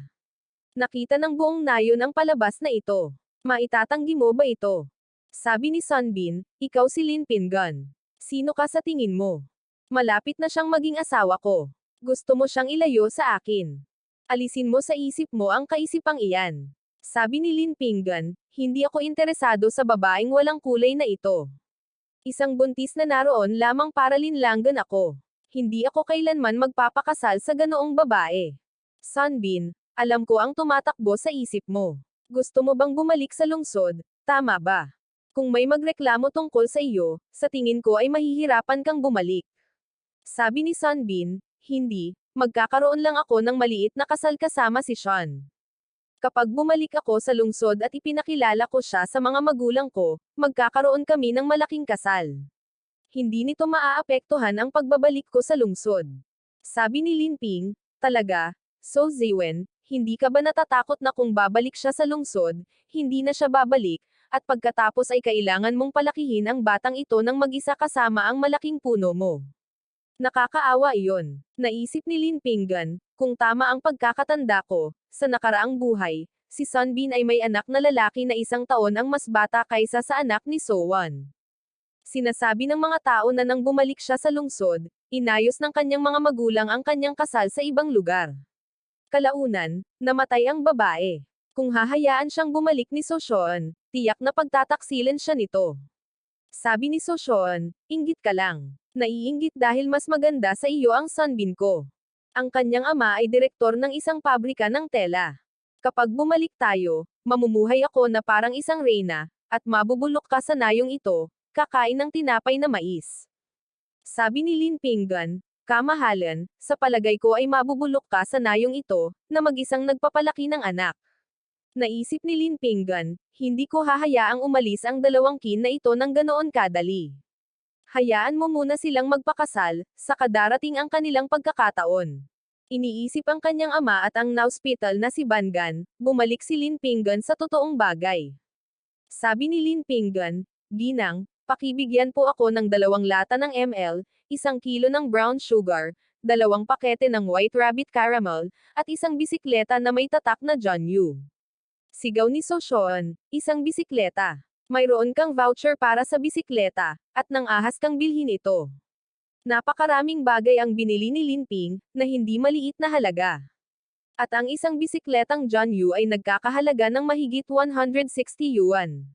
Nakita ng buong nayon ang palabas na ito. Maitatanggi mo ba ito? Sabi ni Sunbin, ikaw si Lin Pingam. Sino ka sa tingin mo? Malapit na siyang maging asawa ko. Gusto mo siyang ilayo sa akin. Alisin mo sa isip mo ang kaisipang iyan. Sabi ni Lin Pingam, hindi ako interesado sa babaeng walang kulay na ito. Isang buntis na naroon lamang para linlanggan ako. Hindi ako kailanman magpapakasal sa ganoong babae. Sunbin, alam ko ang tumatakbo sa isip mo. Gusto mo bang bumalik sa lungsod, tama ba? Kung may magreklamo tungkol sa iyo, sa tingin ko ay mahihirapan kang bumalik. Sabi ni Sunbin, hindi, magkakaroon lang ako ng maliit na kasal kasama si Sean. Kapag bumalik ako sa lungsod at ipinakilala ko siya sa mga magulang ko, magkakaroon kami ng malaking kasal. Hindi nito maaapektuhan ang pagbabalik ko sa lungsod. Sabi ni Lin Ping, talaga, So Ziwen, hindi ka ba natatakot na kung babalik siya sa lungsod, hindi na siya babalik, at pagkatapos ay kailangan mong palakihin ang batang ito ng mag-isa kasama ang malaking puno mo? Nakakaawa iyon. Naisip ni Lin Pingam, kung tama ang pagkakatanda ko, sa nakaraang buhay, si Sunbin ay may anak na lalaki na 1 taon ang mas bata kaysa sa anak ni Sowan. Sinasabi ng mga tao na nang bumalik siya sa lungsod, inayos ng kanyang mga magulang ang kanyang kasal sa ibang lugar. Kalaunan, namatay ang babae. Kung hahayaan siyang bumalik ni Soshon, tiyak na pagtataksilan siya nito. Sabi ni Soshon, inggit ka lang. Naiinggit dahil mas maganda sa iyo ang Sunbin ko. Ang kanyang ama ay direktor ng isang pabrika ng tela. Kapag bumalik tayo, mamumuhay ako na parang isang reyna, at mabubulok ka sa nayong ito, kakain ng tinapay na mais. Sabi ni Lin Pingam, kamahalan, sa palagay ko ay mabubulok ka sa nayong ito, na mag-isang nagpapalaki ng anak. Naisip ni Lin Pingam, hindi ko hahayaang umalis ang 2 kin na ito ng ganoon kadali. Hayaan mo muna silang magpakasal, saka darating ang kanilang pagkakataon. Iniisip ang kanyang ama at ang na-hospital na si Bangan, bumalik si Lin Pingam sa totoong bagay. Sabi ni Lin Pingam, Ginang, pakibigyan po ako ng 2 lata ng ml, 1 kilo ng brown sugar, 2 pakete ng white rabbit caramel, at 1 bisikleta na may tatak na John Yu. Sigaw ni Soshon, 1 bisikleta. Mayroon kang voucher para sa bisikleta, at nang ahas kang bilhin ito. Napakaraming bagay ang binili ni Lin Ping, na hindi maliit na halaga. At ang 1 bisikletang John Yu ay nagkakahalaga ng mahigit 160 yuan.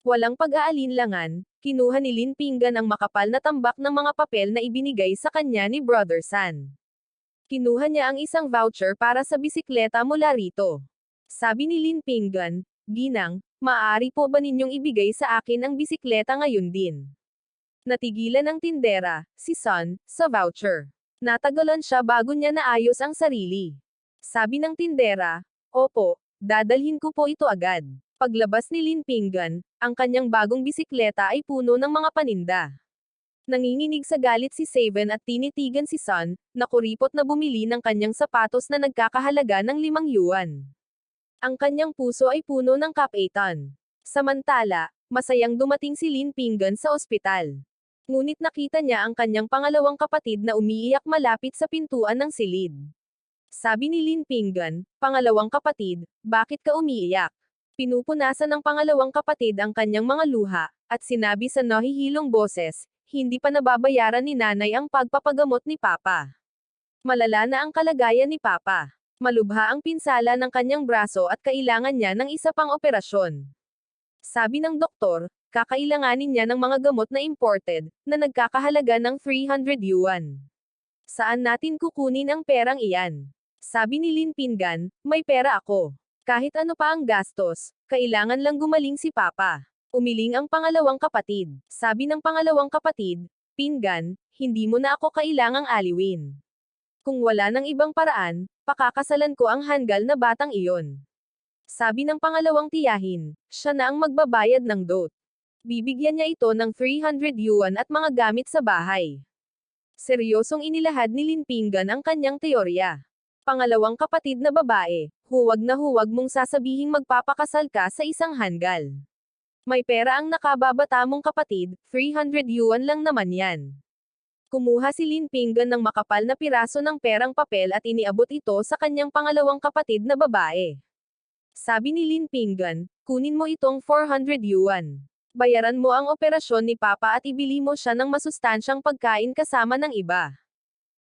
Walang pag-aalinlangan, kinuha ni Lin Pingam ang makapal na tambak ng mga papel na ibinigay sa kanya ni Brother San. Kinuha niya ang 1 voucher para sa bisikleta mula rito. Sabi ni Lin Pingam, Ginang, maaari po ba ninyong ibigay sa akin ang bisikleta ngayon din? Natigilan ang tindera, si Sun, sa voucher. Natagalan siya bago niya naayos ang sarili. Sabi ng tindera, opo, dadalhin ko po ito agad. Paglabas ni Lin Pinggan, ang kanyang bagong bisikleta ay puno ng mga paninda. Nanginginig sa galit si Seven at tinitigan si Sun, na kuripot na bumili ng kanyang sapatos na nagkakahalaga ng 5 yuan. Ang kanyang puso ay puno ng kapaitan. Samantala, masayang dumating si Lin Pinggan sa ospital. Ngunit nakita niya ang kanyang pangalawang kapatid na umiiyak malapit sa pintuan ng silid. Sabi ni Lin Pinggan, pangalawang kapatid, bakit ka umiiyak? Pinupunasan ng pangalawang kapatid ang kanyang mga luha, at sinabi sa nahihilong boses, hindi pa nababayaran ni nanay ang pagpapagamot ni Papa. Malala na ang kalagayan ni Papa. Malubha ang pinsala ng kanyang braso at kailangan niya ng isa pang operasyon. Sabi ng doktor, kakailanganin niya ng mga gamot na imported, na nagkakahalaga ng 300 yuan. Saan natin kukunin ang perang iyan? Sabi ni Lin Pinggan, may pera ako. Kahit ano pa ang gastos, kailangan lang gumaling si Papa. Umiling ang pangalawang kapatid. Sabi ng pangalawang kapatid, Pinggan, hindi mo na ako kailangang aliwin. Kung wala ng ibang paraan, pakakasalan ko ang hanggal na batang iyon. Sabi ng pangalawang tiyahin, siya na ang magbabayad ng dote. Bibigyan niya ito ng 300 yuan at mga gamit sa bahay. Seryosong inilahad ni Lin Pinggan ang kanyang teorya. Pangalawang kapatid na babae, huwag na huwag mong sasabihing magpapakasal ka sa isang hanggal. May pera ang nakababata mong kapatid, 300 yuan lang naman yan. Kumuha si Lin Pinggan ng makapal na piraso ng perang papel at iniabot ito sa kanyang pangalawang kapatid na babae. Sabi ni Lin Pinggan, kunin mo itong 400 yuan. Bayaran mo ang operasyon ni Papa at ibili mo siya ng masustansyang pagkain kasama ng iba.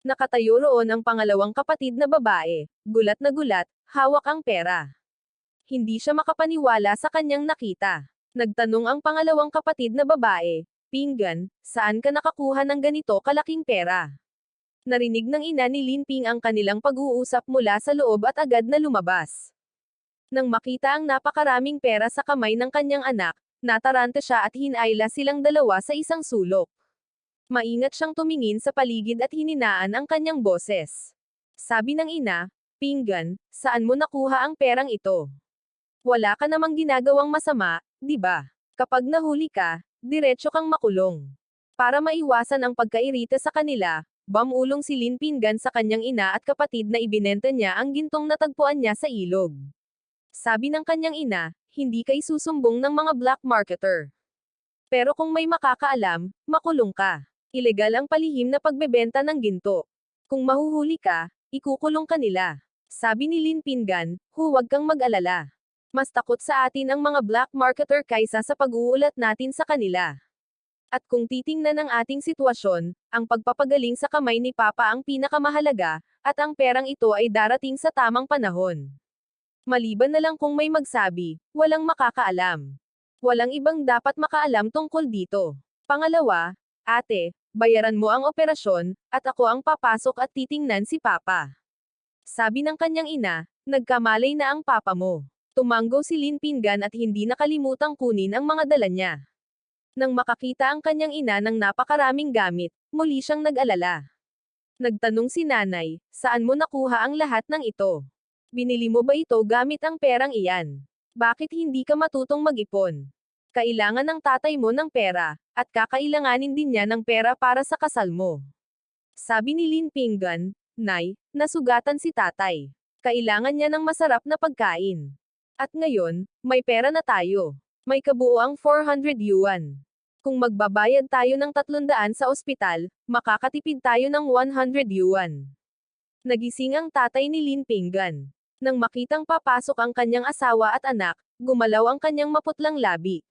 Nakatayo roon ang pangalawang kapatid na babae, gulat na gulat, hawak ang pera. Hindi siya makapaniwala sa kanyang nakita. Nagtanong ang pangalawang kapatid na babae, Pinggan, saan ka nakakuha ng ganito kalaking pera? Narinig ng ina ni Lin Ping ang kanilang pag-uusap mula sa loob at agad na lumabas. Nang makita ang napakaraming pera sa kamay ng kanyang anak, nataranta siya at hinayla silang dalawa sa isang sulok. Maingat siyang tumingin sa paligid at hininaan ang kanyang boses. Sabi ng ina, Pinggan, saan mo nakuha ang perang ito? Wala ka namang ginagawang masama, di ba? Kapag nahuli ka, diretso kang makulong. Para maiwasan ang pagkairita sa kanila, bumulong si Lin Pinggan sa kanyang ina at kapatid na ibinenta niya ang gintong natagpuan niya sa ilog. Sabi ng kanyang ina, hindi kay susumbong ng mga black marketer. Pero kung may makakaalam, makulong ka. Ilegal ang palihim na pagbebenta ng ginto. Kung mahuhuli ka, ikukulong ka nila. Sabi ni Lin Pinggan, huwag kang mag-alala. Mas takot sa atin ang mga black marketer kaysa sa pag-uulat natin sa kanila. At kung titingnan ang ating sitwasyon, ang pagpapagaling sa kamay ni Papa ang pinakamahalaga, at ang perang ito ay darating sa tamang panahon. Maliban na lang kung may magsabi, walang makakaalam. Walang ibang dapat makaalam tungkol dito. Pangalawa, ate, bayaran mo ang operasyon, at ako ang papasok at titingnan si Papa. Sabi ng kanyang ina, nagkamalay na ang papa mo. Tumanggo si Lin Pinggan at hindi nakalimutang kunin ang mga dala niya. Nang makakita ang kanyang ina ng napakaraming gamit, muli siyang nag-alala. Nagtanong si nanay, saan mo nakuha ang lahat ng ito? Binili mo ba ito gamit ang perang iyan? Bakit hindi ka matutong mag-ipon? Kailangan ng tatay mo ng pera, at kakailanganin din niya ng pera para sa kasal mo. Sabi ni Lin Pinggan, Nay, nasugatan si tatay. Kailangan niya ng masarap na pagkain. At ngayon, may pera na tayo. May kabuoang 400 yuan. Kung magbabayad tayo ng 300 sa ospital, makakatipid tayo ng 100 yuan. Nagising ang tatay ni Lin Pinggan. Nang makitang papasok ang kanyang asawa at anak, gumalaw ang kanyang maputlang labi.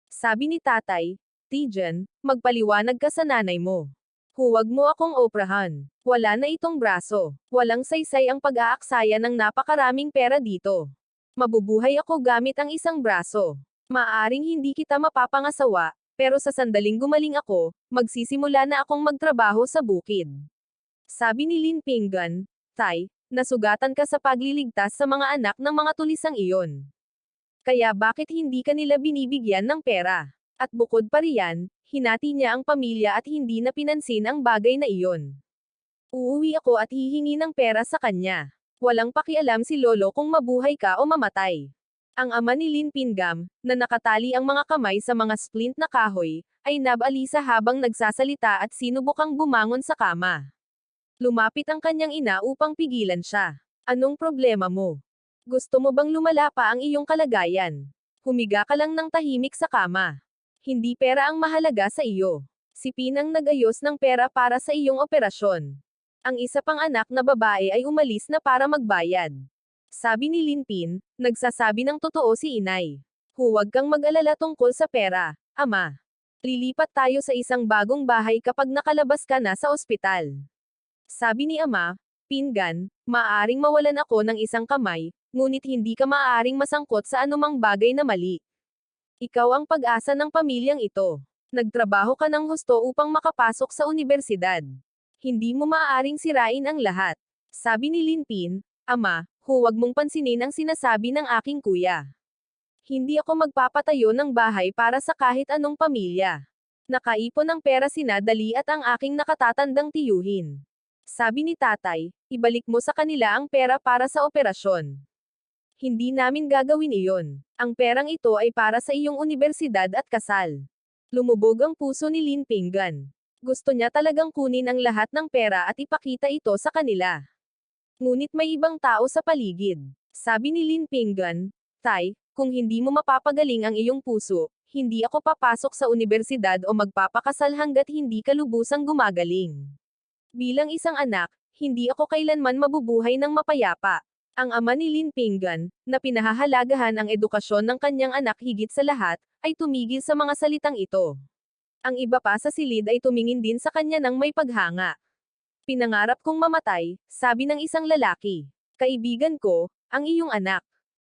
Sabi ni tatay, Tijan, magpaliwanag ka sa nanay mo. Huwag mo akong oprahan. Wala na itong braso. Walang saysay ang pag-aaksaya ng napakaraming pera dito. Mabubuhay ako gamit ang isang braso. Maaring hindi kita mapapangasawa, pero sa sandaling gumaling ako, magsisimula na akong magtrabaho sa bukid. Sabi ni Lin Pinggan, Tay, nasugatan ka sa pagliligtas sa mga anak ng mga tulisang iyon. Kaya bakit hindi kanila binibigyan ng pera? At bukod pa riyan, hinati niya ang pamilya at hindi na pinansin ang bagay na iyon. Uuwi ako at hihingi ng pera sa kanya. Walang pakialam si Lolo kung mabuhay ka o mamatay. Ang ama ni Lin Pingam, na nakatali ang mga kamay sa mga splint na kahoy, ay nabalisa habang nagsasalita at sinubukang bumangon sa kama. Lumapit ang kanyang ina upang pigilan siya. Anong problema mo? Gusto mo bang lumala pa ang iyong kalagayan? Humiga ka lang ng tahimik sa kama. Hindi pera ang mahalaga sa iyo. Si Pinang nag-ayos ng pera para sa iyong operasyon. Ang isa pang anak na babae ay umalis na para magbayad. Sabi ni Lin Pin, nagsasabi ng totoo si inay. Huwag kang mag-alala tungkol sa pera, ama. Lilipat tayo sa isang bagong bahay kapag nakalabas ka na sa ospital. Sabi ni ama, Pingan, maaaring mawalan ako ng isang kamay, ngunit hindi ka maaaring masangkot sa anumang bagay na mali. Ikaw ang pag-asa ng pamilyang ito. Nagtrabaho ka ng husto upang makapasok sa universidad. Hindi mo maaaring sirain ang lahat. Sabi ni Lin Pin, Ama, huwag mong pansinin ang sinasabi ng aking kuya. Hindi ako magpapatayo ng bahay para sa kahit anong pamilya. Nakaipon ng pera sina Dali at ang aking nakatatandang tiyuhin. Sabi ni tatay, ibalik mo sa kanila ang pera para sa operasyon. Hindi namin gagawin iyon. Ang perang ito ay para sa iyong universidad at kasal. Lumubog ang puso ni Lin Pinggan. Gusto niya talagang kunin ang lahat ng pera at ipakita ito sa kanila. Ngunit may ibang tao sa paligid. Sabi ni Lin Pinggan, Tay, kung hindi mo mapapagaling ang iyong puso, hindi ako papasok sa universidad o magpapakasal hanggat hindi ka lubusang gumagaling. Bilang isang anak, hindi ako kailanman mabubuhay ng mapayapa. Ang ama ni Lin Pinggan, na pinahahalagahan ang edukasyon ng kanyang anak higit sa lahat, ay tumigil sa mga salitang ito. Ang iba pa sa silid ay tumingin din sa kanya ng may paghanga. Pinangarap kong mamatay, sabi ng isang lalaki. Kaibigan ko, ang iyong anak.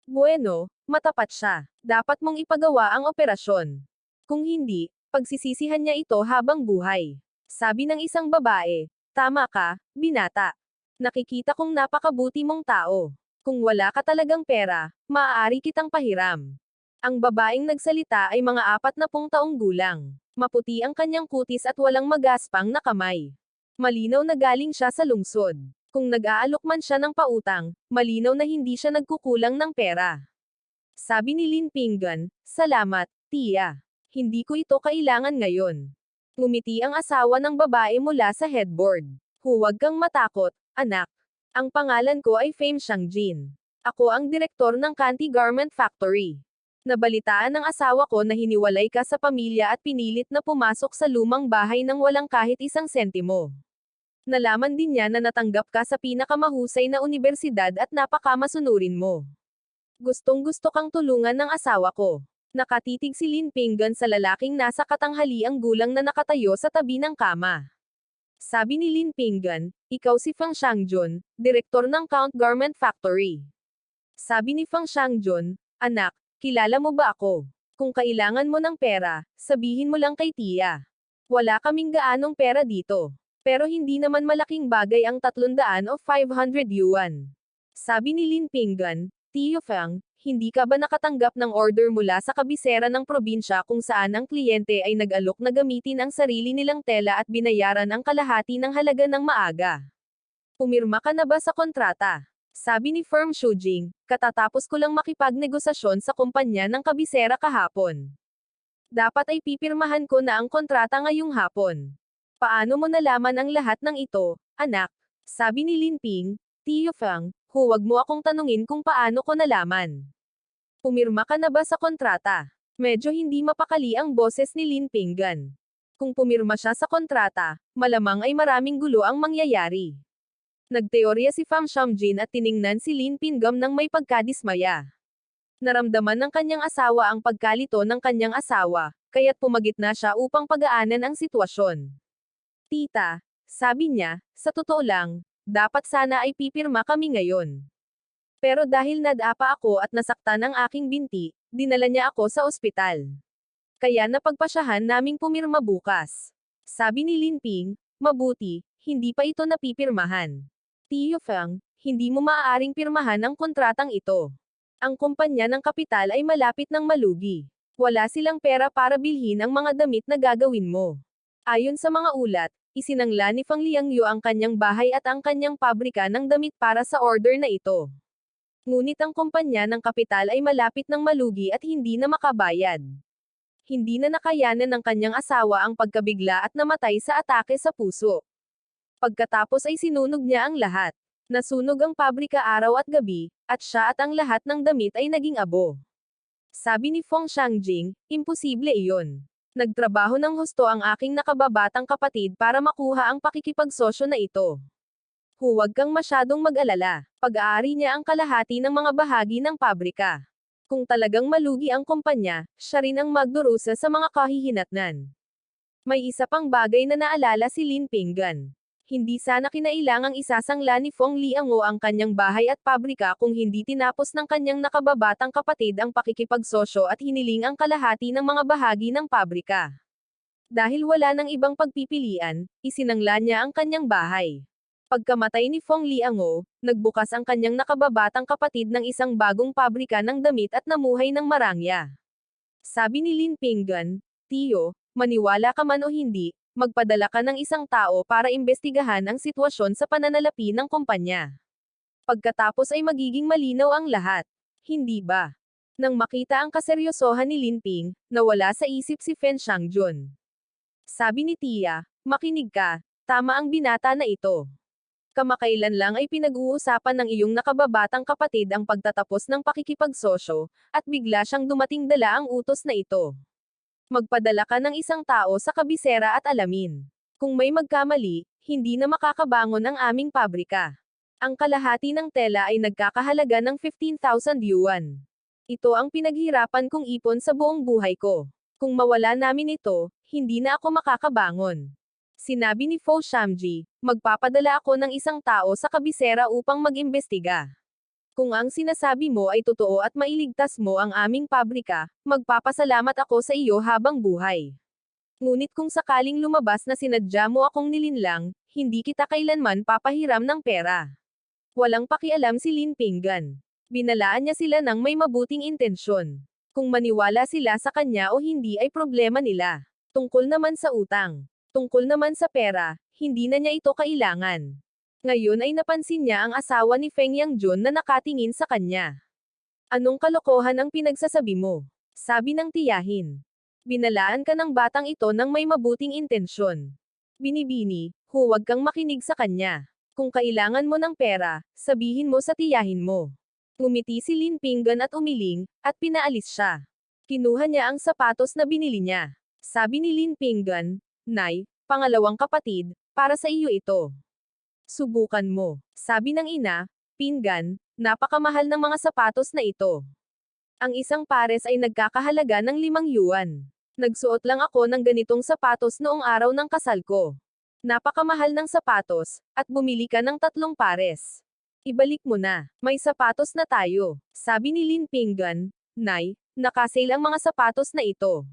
Bueno, matapat siya. Dapat mong ipagawa ang operasyon. Kung hindi, pagsisisihan niya ito habang buhay. Sabi ng isang babae, tama ka, binata. Nakikita kong napakabuti mong tao. Kung wala ka talagang pera, maaari kitang pahiram. Ang babaeng nagsalita ay mga 40 taong gulang. Maputi ang kanyang kutis at walang magaspang na kamay. Malinaw na galing siya sa lungsod. Kung nag-aalok man siya ng pautang, malinaw na hindi siya nagkukulang ng pera. Sabi ni Lin Pinggan, salamat, tiya. Hindi ko ito kailangan ngayon. Ngumiti ang asawa ng babae mula sa headboard. Huwag kang matakot, anak. Ang pangalan ko ay Fame Xiangjin. Ako ang direktor ng Kanti Garment Factory. Nabalitaan ng asawa ko na hiniwalay ka sa pamilya at pinilit na pumasok sa lumang bahay nang walang kahit isang sentimo. Nalaman din niya na natanggap ka sa pinakamahusay na universidad at napakamasunurin mo. Gustong-gusto kang tulungan ng asawa ko. Nakatitig si Lin Pinggan sa lalaking nasa katanghaliang gulang na nakatayo sa tabi ng kama. Sabi ni Lin Pinggan, ikaw si Fang Xiangjun, direktor ng Count Garment Factory. Sabi ni Fang Xiangjun, anak, kilala mo ba ako? Kung kailangan mo ng pera, sabihin mo lang kay tiya. Wala kaming gaanong pera dito. Pero hindi naman malaking bagay ang 300 o 500 yuan. Sabi ni Lin Pinggan, Tiyo Fang, hindi ka ba nakatanggap ng order mula sa kabisera ng probinsya kung saan ang kliyente ay nag-alok na gamitin ang sarili nilang tela at binayaran ang kalahati ng halaga ng maaga? Pumirma ka na ba sa kontrata? Sabi ni Firm Shujing, katatapos ko lang makipagnegosasyon sa kumpanya ng kabisera kahapon. Dapat ay pipirmahan ko na ang kontrata ngayong hapon. Paano mo nalaman ang lahat ng ito, anak? Sabi ni Lin Ping, Tiyo Fang, huwag mo akong tanungin kung paano ko nalaman. Pumirma ka na ba sa kontrata? Medyo hindi mapakali ang boses ni Lin Pinggan. Kung pumirma siya sa kontrata, malamang ay maraming gulo ang mangyayari. Nagteorya si Fang Xiangjin at tiningnan si Lin Pingam ng may pagkadismaya. Naramdaman ng kanyang asawa ang pagkalito ng kanyang asawa, kaya't pumagitna siya upang pagaanan ang sitwasyon. Tita, sabi niya, sa totoo lang, dapat sana ay pipirma kami ngayon. Pero dahil nadapa ako at nasaktan ang aking binti, dinala niya ako sa ospital. Kaya napagpasyahan naming pumirma bukas. Sabi ni Lin Ping, mabuti, hindi pa ito napipirmahan. Tiyo Fang, hindi mo maaaring pirmahan ang kontratang ito. Ang kumpanya ng kapital ay malapit ng malugi. Wala silang pera para bilhin ang mga damit na gagawin mo. Ayon sa mga ulat, isinangla ni Fang Liangyu ang kanyang bahay at ang kanyang pabrika ng damit para sa order na ito. Ngunit ang kumpanya ng kapital ay malapit ng malugi at hindi na makabayad. Hindi na nakayanan ng kanyang asawa ang pagkabigla at namatay sa atake sa puso. Pagkatapos ay sinunog niya ang lahat. Nasunog ang pabrika araw at gabi, at siya at ang lahat ng damit ay naging abo. Sabi ni Feng Xiangjing, imposible iyon. Nagtrabaho ng husto ang aking nakababatang kapatid para makuha ang pakikipagsosyo na ito. Huwag kang masyadong mag-alala, pag-aari niya ang kalahati ng mga bahagi ng pabrika. Kung talagang malugi ang kumpanya, siya rin ang magdurusa sa mga kahihinatnan. May isa pang bagay na naalala si Lin Pinggan. Hindi sana kinailangang isasangla ni Feng Liangyo ang kanyang bahay at pabrika kung hindi tinapos ng kanyang nakababatang kapatid ang pakikipagsosyo at hiniling ang kalahati ng mga bahagi ng pabrika. Dahil wala ng ibang pagpipilian, isinangla niya ang kanyang bahay. Pagkamatay ni Feng Liangyo, nagbukas ang kanyang nakababatang kapatid ng isang bagong pabrika ng damit at namuhay ng marangya. Sabi ni Lin Pinggan, Tiyo, maniwala ka man o hindi, magpadala ka ng isang tao para imbestigahan ang sitwasyon sa pananalapi ng kumpanya. Pagkatapos ay magiging malinaw ang lahat. Hindi ba? Nang makita ang kaseryosohan ni Lin Ping, nawala sa isip si Fen Xiangjun. Sabi ni Tia, makinig ka, tama ang binata na ito. Kamakailan lang ay pinag-uusapan ng iyong nakababatang kapatid ang pagtatapos ng pakikipagsosyo, at bigla siyang dumating dala ang utos na ito. Magpadala ka ng isang tao sa kabisera at alamin. Kung may magkamali, hindi na makakabangon ang aming pabrika. Ang kalahati ng tela ay nagkakahalaga ng 15,000 yuan. Ito ang pinaghirapan kong ipon sa buong buhay ko. Kung mawala namin ito, hindi na ako makakabangon. Sinabi ni Fo Shamji, magpapadala ako ng isang tao sa kabisera upang mag-imbestiga. Kung ang sinasabi mo ay totoo at mailigtas mo ang aming pabrika, magpapasalamat ako sa iyo habang buhay. Ngunit kung sakaling lumabas na sinadya mo akong nilinlang, hindi kita kailanman papahiram ng pera. Walang pakialam si Lin Pinggan. Binalaan niya sila ng may mabuting intensyon. Kung maniwala sila sa kanya o hindi ay problema nila. Tungkol naman sa utang. Tungkol naman sa pera, hindi na niya ito kailangan. Ngayon ay napansin niya ang asawa ni Feng Yangjun na nakatingin sa kanya. Anong kalokohan ang pinagsasabi mo? Sabi ng tiyahin. Binalaan ka ng batang ito ng may mabuting intensyon. Binibini, huwag kang makinig sa kanya. Kung kailangan mo ng pera, sabihin mo sa tiyahin mo. Ngumiti si Lin Pinggan at umiling, at pinaalis siya. Kinuha niya ang sapatos na binili niya. Sabi ni Lin Pinggan, Nay, pangalawang kapatid, para sa iyo ito. Subukan mo. Sabi ng ina, Pinggan, napakamahal ng mga sapatos na ito. Ang isang pares ay nagkakahalaga ng 5 yuan. Nagsuot lang ako ng ganitong sapatos noong araw ng kasal ko. Napakamahal ng sapatos, at bumili ka ng 3 pares. Ibalik mo na. May sapatos na tayo. Sabi ni Lin Pinggan, Nay, nakasale ang mga sapatos na ito.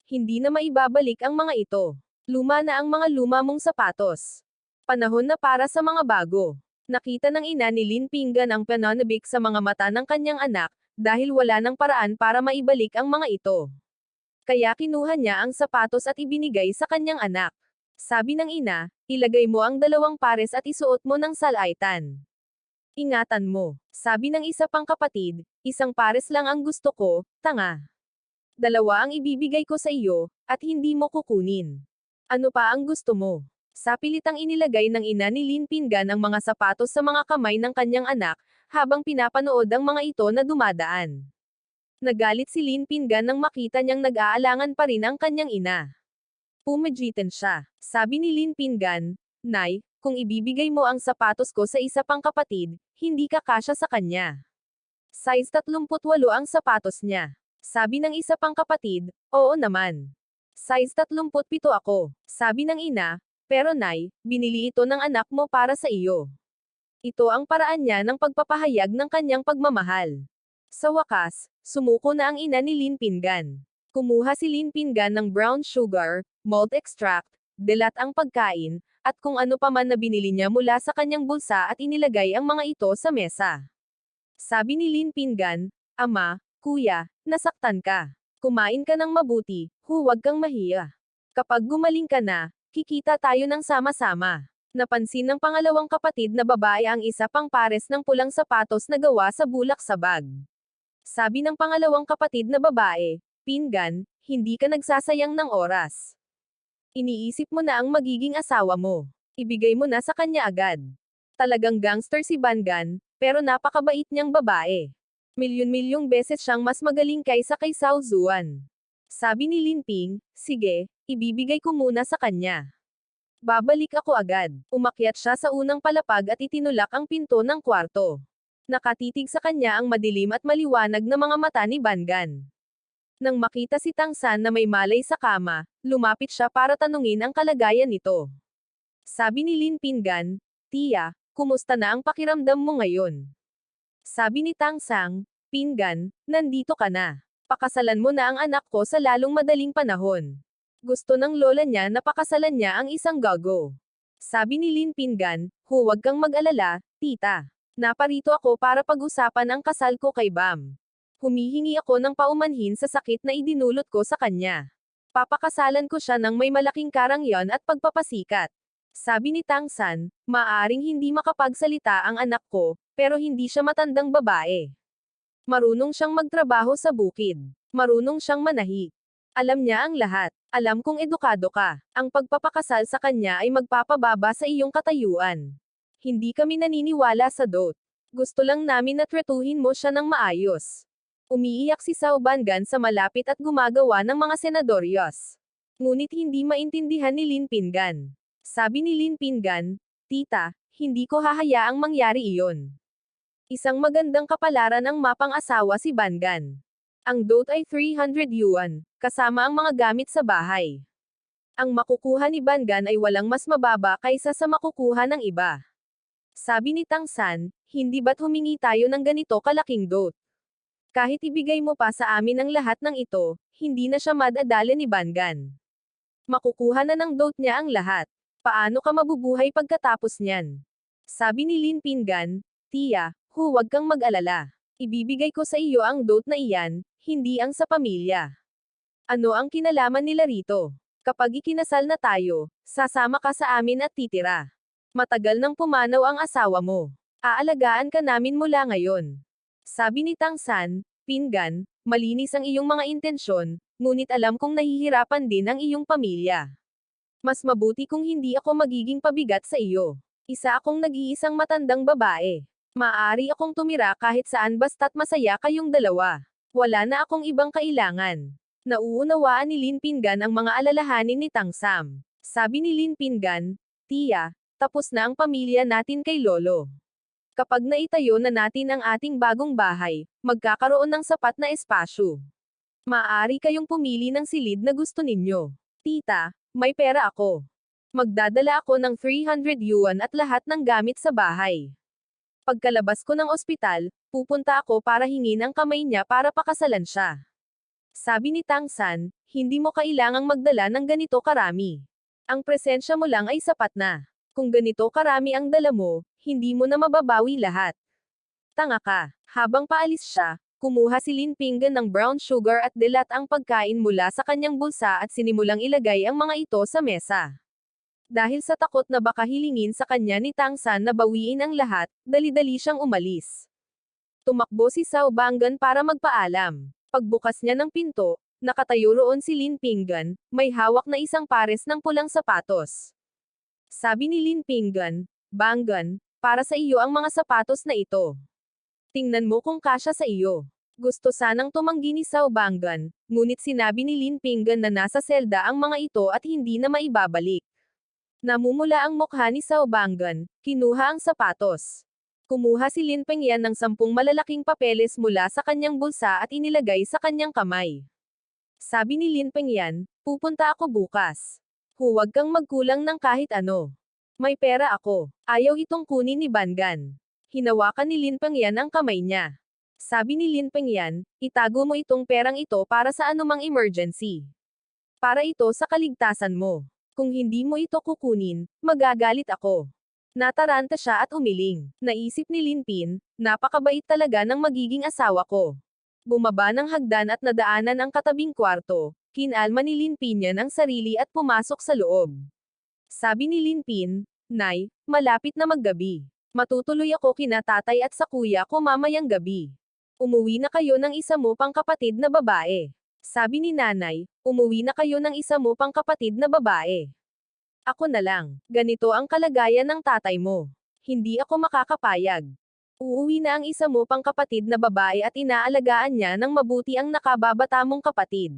Hindi na maibabalik ang mga ito. Luma na ang mga luma mong sapatos. Panahon na para sa mga bago. Nakita ng ina ni Lin Pinggan ang pananabik sa mga mata ng kanyang anak, dahil wala ng paraan para maibalik ang mga ito. Kaya kinuha niya ang sapatos at ibinigay sa kanyang anak. Sabi ng ina, ilagay mo ang 2 pares at isuot mo ng salaitan. Ingatan mo. Sabi ng isa pang kapatid, 1 pares lang ang gusto ko, tanga. 2 ang ibibigay ko sa iyo, at hindi mo kukunin. Ano pa ang gusto mo? Sa pilitang inilagay ng ina ni Lin Pinggan ang mga sapatos sa mga kamay ng kanyang anak, habang pinapanood ang mga ito na dumadaan. Nagalit si Lin Pinggan nang makita niyang nag-aalangan pa rin ang kanyang ina. Pumagitan siya. Sabi ni Lin Pinggan, Nay, kung ibibigay mo ang sapatos ko sa isa pang kapatid, hindi ka kasya sa kanya. Size 38 ang sapatos niya. Sabi ng isa pang kapatid, oo naman. Size 37 ako. Sabi ng ina, pero Nay, binili ito ng anak mo para sa iyo. Ito ang paraan niya ng pagpapahayag ng kanyang pagmamahal. Sa wakas, sumuko na ang ina ni Lin Pinggan. Kumuha si Lin Pinggan ng brown sugar, malt extract, dilat ang pagkain, at kung ano pa man na binili niya mula sa kanyang bulsa at inilagay ang mga ito sa mesa. Sabi ni Lin Pingan, Ama, Kuya, nasaktan ka. Kumain ka ng mabuti, huwag kang mahiya. Kapag gumaling ka na, kikita tayo ng sama-sama. Napansin ng pangalawang kapatid na babae ang isa pang pares ng pulang sapatos na gawa sa bulak sa bag. Sabi ng pangalawang kapatid na babae, Pingan, hindi ka nagsasayang ng oras. Iniisip mo na ang magiging asawa mo. Ibigay mo na sa kanya agad. Talagang gangster si Bangan, pero napakabait niyang babae. Milyon-milyong beses siyang mas magaling kaysa kay Sao Zuan. Sabi ni Lin Ping, sige, ibibigay ko muna sa kanya. Babalik ako agad. Umakyat siya sa unang palapag at itinulak ang pinto ng kwarto. Nakatitig sa kanya ang madilim at maliwanag na mga mata ni Bangan. Nang makita si Tang San na may malay sa kama, lumapit siya para tanungin ang kalagayan nito. Sabi ni Lin Pingan, Tia, kumusta na ang pakiramdam mo ngayon? Sabi ni Tang Sang, Pingan, nandito ka na. Pakasalan mo na ang anak ko sa lalong madaling panahon. Gusto ng lola niya na pakasalan niya ang isang gago. Sabi ni Lin Pingan, huwag kang mag-alala, tita. Naparito ako para pag-usapan ang kasal ko kay Bam. Humihingi ako ng paumanhin sa sakit na idinulot ko sa kanya. Papakasalan ko siya ng may malaking karangyan at pagpapasikat. Sabi ni Tang San, maaring hindi makapagsalita ang anak ko, pero hindi siya matandang babae. Marunong siyang magtrabaho sa bukid. Marunong siyang manahi. Alam niya ang lahat. Alam kong edukado ka. Ang pagpapakasal sa kanya ay magpapababa sa iyong katayuan. Hindi kami naniniwala sa dot. Gusto lang namin na tretuhin mo siya ng maayos. Umiiyak si Sao Bangan sa malapit at gumagawa ng mga senadoryos. Ngunit hindi maintindihan ni Lin Pingan. Sabi ni Lin Pingan, Tita, hindi ko hahayaang mangyari iyon. Isang magandang kapalaran ang mapang-asawa si Bangan. Ang dot ay 300 yuan, kasama ang mga gamit sa bahay. Ang makukuha ni Bangan ay walang mas mababa kaysa sa makukuha ng iba. Sabi ni Tang San, hindi ba't humingi tayo ng ganito kalaking dot? Kahit ibigay mo pa sa amin ang lahat ng ito, hindi na siya madadala ni Bangan. Makukuha na ng dot niya ang lahat. Paano ka mabubuhay pagkatapos niyan? Sabi ni Lin Pingan, Tia, huwag kang mag-alala. Ibibigay ko sa iyo ang dot na iyan, hindi ang sa pamilya. Ano ang kinalaman nila rito? Kapag ikinasal na tayo, sasama ka sa amin at titira. Matagal nang pumanaw ang asawa mo. Aalagaan ka namin mula ngayon. Sabi ni Tang San, Pingan, malinis ang iyong mga intensyon, ngunit alam kong nahihirapan din ang iyong pamilya. Mas mabuti kung hindi ako magiging pabigat sa iyo. Isa akong nag-iisang matandang babae. Maaari akong tumira kahit saan basta't masaya kayong dalawa. Wala na akong ibang kailangan. Nauunawaan ni Lin Pingan ang mga alalahanin ni Tang Sam. Sabi ni Lin Pingan, Tia, tapos na ang pamilya natin kay Lolo. Kapag naitayo na natin ang ating bagong bahay, magkakaroon ng sapat na espasyo. Maaari kayong pumili ng silid na gusto ninyo. Tita, may pera ako. Magdadala ako ng 300 yuan at lahat ng gamit sa bahay. Pagkalabas ko ng ospital, pupunta ako para hingin ang kamay niya para pakasalan siya. Sabi ni Tang San, hindi mo kailangang magdala ng ganito karami. Ang presensya mo lang ay sapat na. Kung ganito karami ang dala mo, hindi mo na mababawi lahat. Tanga ka. Habang paalis siya, kumuha si Lin Pingan ng brown sugar at dilat ang pagkain mula sa kanyang bulsa at sinimulang ilagay ang mga ito sa mesa. Dahil sa takot na baka hilingin sa kanya ni Tang San na bawiin ang lahat, dali-dali siyang umalis. Tumakbo si Sao Bangan para magpaalam. Pagbukas niya ng pinto, nakatayo roon si Lin Pingan, may hawak na isang pares ng pulang sapatos. Sabi ni Lin Pingan, Bangan, para sa iyo ang mga sapatos na ito. Tingnan mo kung kasya sa iyo. Gusto sanang tumanggi ni Sao Bangan, ngunit sinabi ni Lin Pingan na nasa selda ang mga ito at hindi na maibabalik. Namumula ang mukha ni Sao Bangan, kinuha ang sapatos. Kumuha si Lin Pengyan ng 10 malalaking papeles mula sa kanyang bulsa at inilagay sa kanyang kamay. Sabi ni Lin Pengyan, pupunta ako bukas. Huwag kang magkulang ng kahit ano. May pera ako. Ayaw itong kunin ni Bangan. Hinawakan ni Lin Pengyan ang kamay niya. Sabi ni Lin Pengyan, itago mo itong perang ito para sa anumang emergency. Para ito sa kaligtasan mo. Kung hindi mo ito kukunin, magagalit ako. Nataranta siya at umiling. Naisip ni Linpin, napakabait talaga ng magiging asawa ko. Bumaba ng hagdan at nadaanan ang katabing kwarto. Kinalma ni Linpin niya ang sarili at pumasok sa loob. Sabi ni Linpin, Nay, malapit na maggabi. Matutuloy ako kina tatay at sa kuya ko mamayang gabi. Umuwi na kayo ng isa mo pang kapatid na babae. Sabi ni nanay, umuwi na kayo ng isa mo pang kapatid na babae. Ako na lang. Ganito ang kalagayan ng tatay mo. Hindi ako makakapayag. Uuwi na ang isa mo pang kapatid na babae at inaalagaan niya ng mabuti ang nakababata mong kapatid.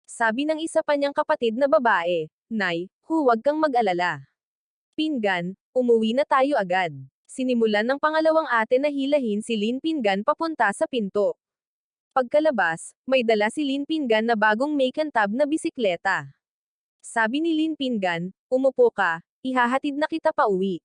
Sabi ng isa pa niyang kapatid na babae, Nay, huwag kang mag-alala. Pinggan, umuwi na tayo agad. Sinimulan ng pangalawang ate na hilahin si Lin Pinggan papunta sa pinto. Pagkalabas, may dala si Lin Pinggan na bagong may-kantab na bisikleta. Sabi ni Lin Pinggan, umupo ka, ihahatid na kita pa uwi.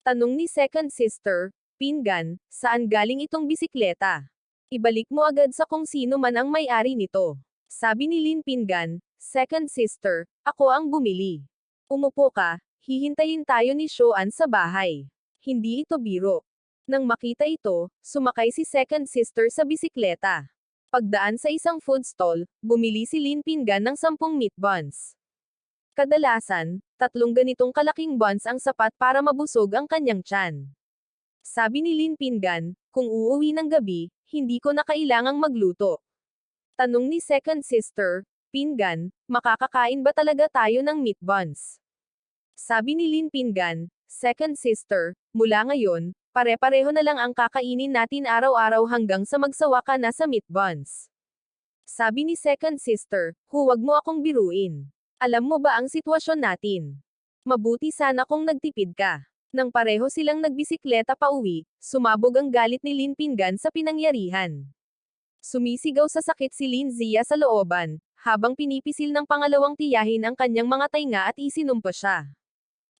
Tanong ni second sister, Pinggan, saan galing itong bisikleta? Ibalik mo agad sa kung sino man ang may-ari nito. Sabi ni Lin Pinggan, second sister, ako ang bumili. Umupo ka, hihintayin tayo ni Shoan sa bahay. Hindi ito biro. Nang makita ito, sumakay si second sister sa bisikleta. Pagdaan sa isang food stall, bumili si Lin Pinggan ng 10 meat buns. Kadalasan, 3 ganitong kalaking buns ang sapat para mabusog ang kanyang tiyan. Sabi ni Lin Pinggan, kung uuwi ng gabi, hindi ko na kailangang magluto. Tanong ni second sister, Pinggan, makakakain ba talaga tayo ng meat buns? Sabi ni Lin Pinggan, second sister, mula ngayon, pare-pareho na lang ang kakainin natin araw-araw hanggang sa magsawa ka na sa meat buns. Sabi ni second sister, huwag mo akong biruin. Alam mo ba ang sitwasyon natin? Mabuti sana kung nagtipid ka. Nang pareho silang nagbisikleta pa uwi, sumabog ang galit ni Lin Pinggan sa pinangyarihan. Sumisigaw sa sakit si Lin Zia sa looban, habang pinipisil ng pangalawang tiyahin ang kanyang mga tainga at isinumpa siya.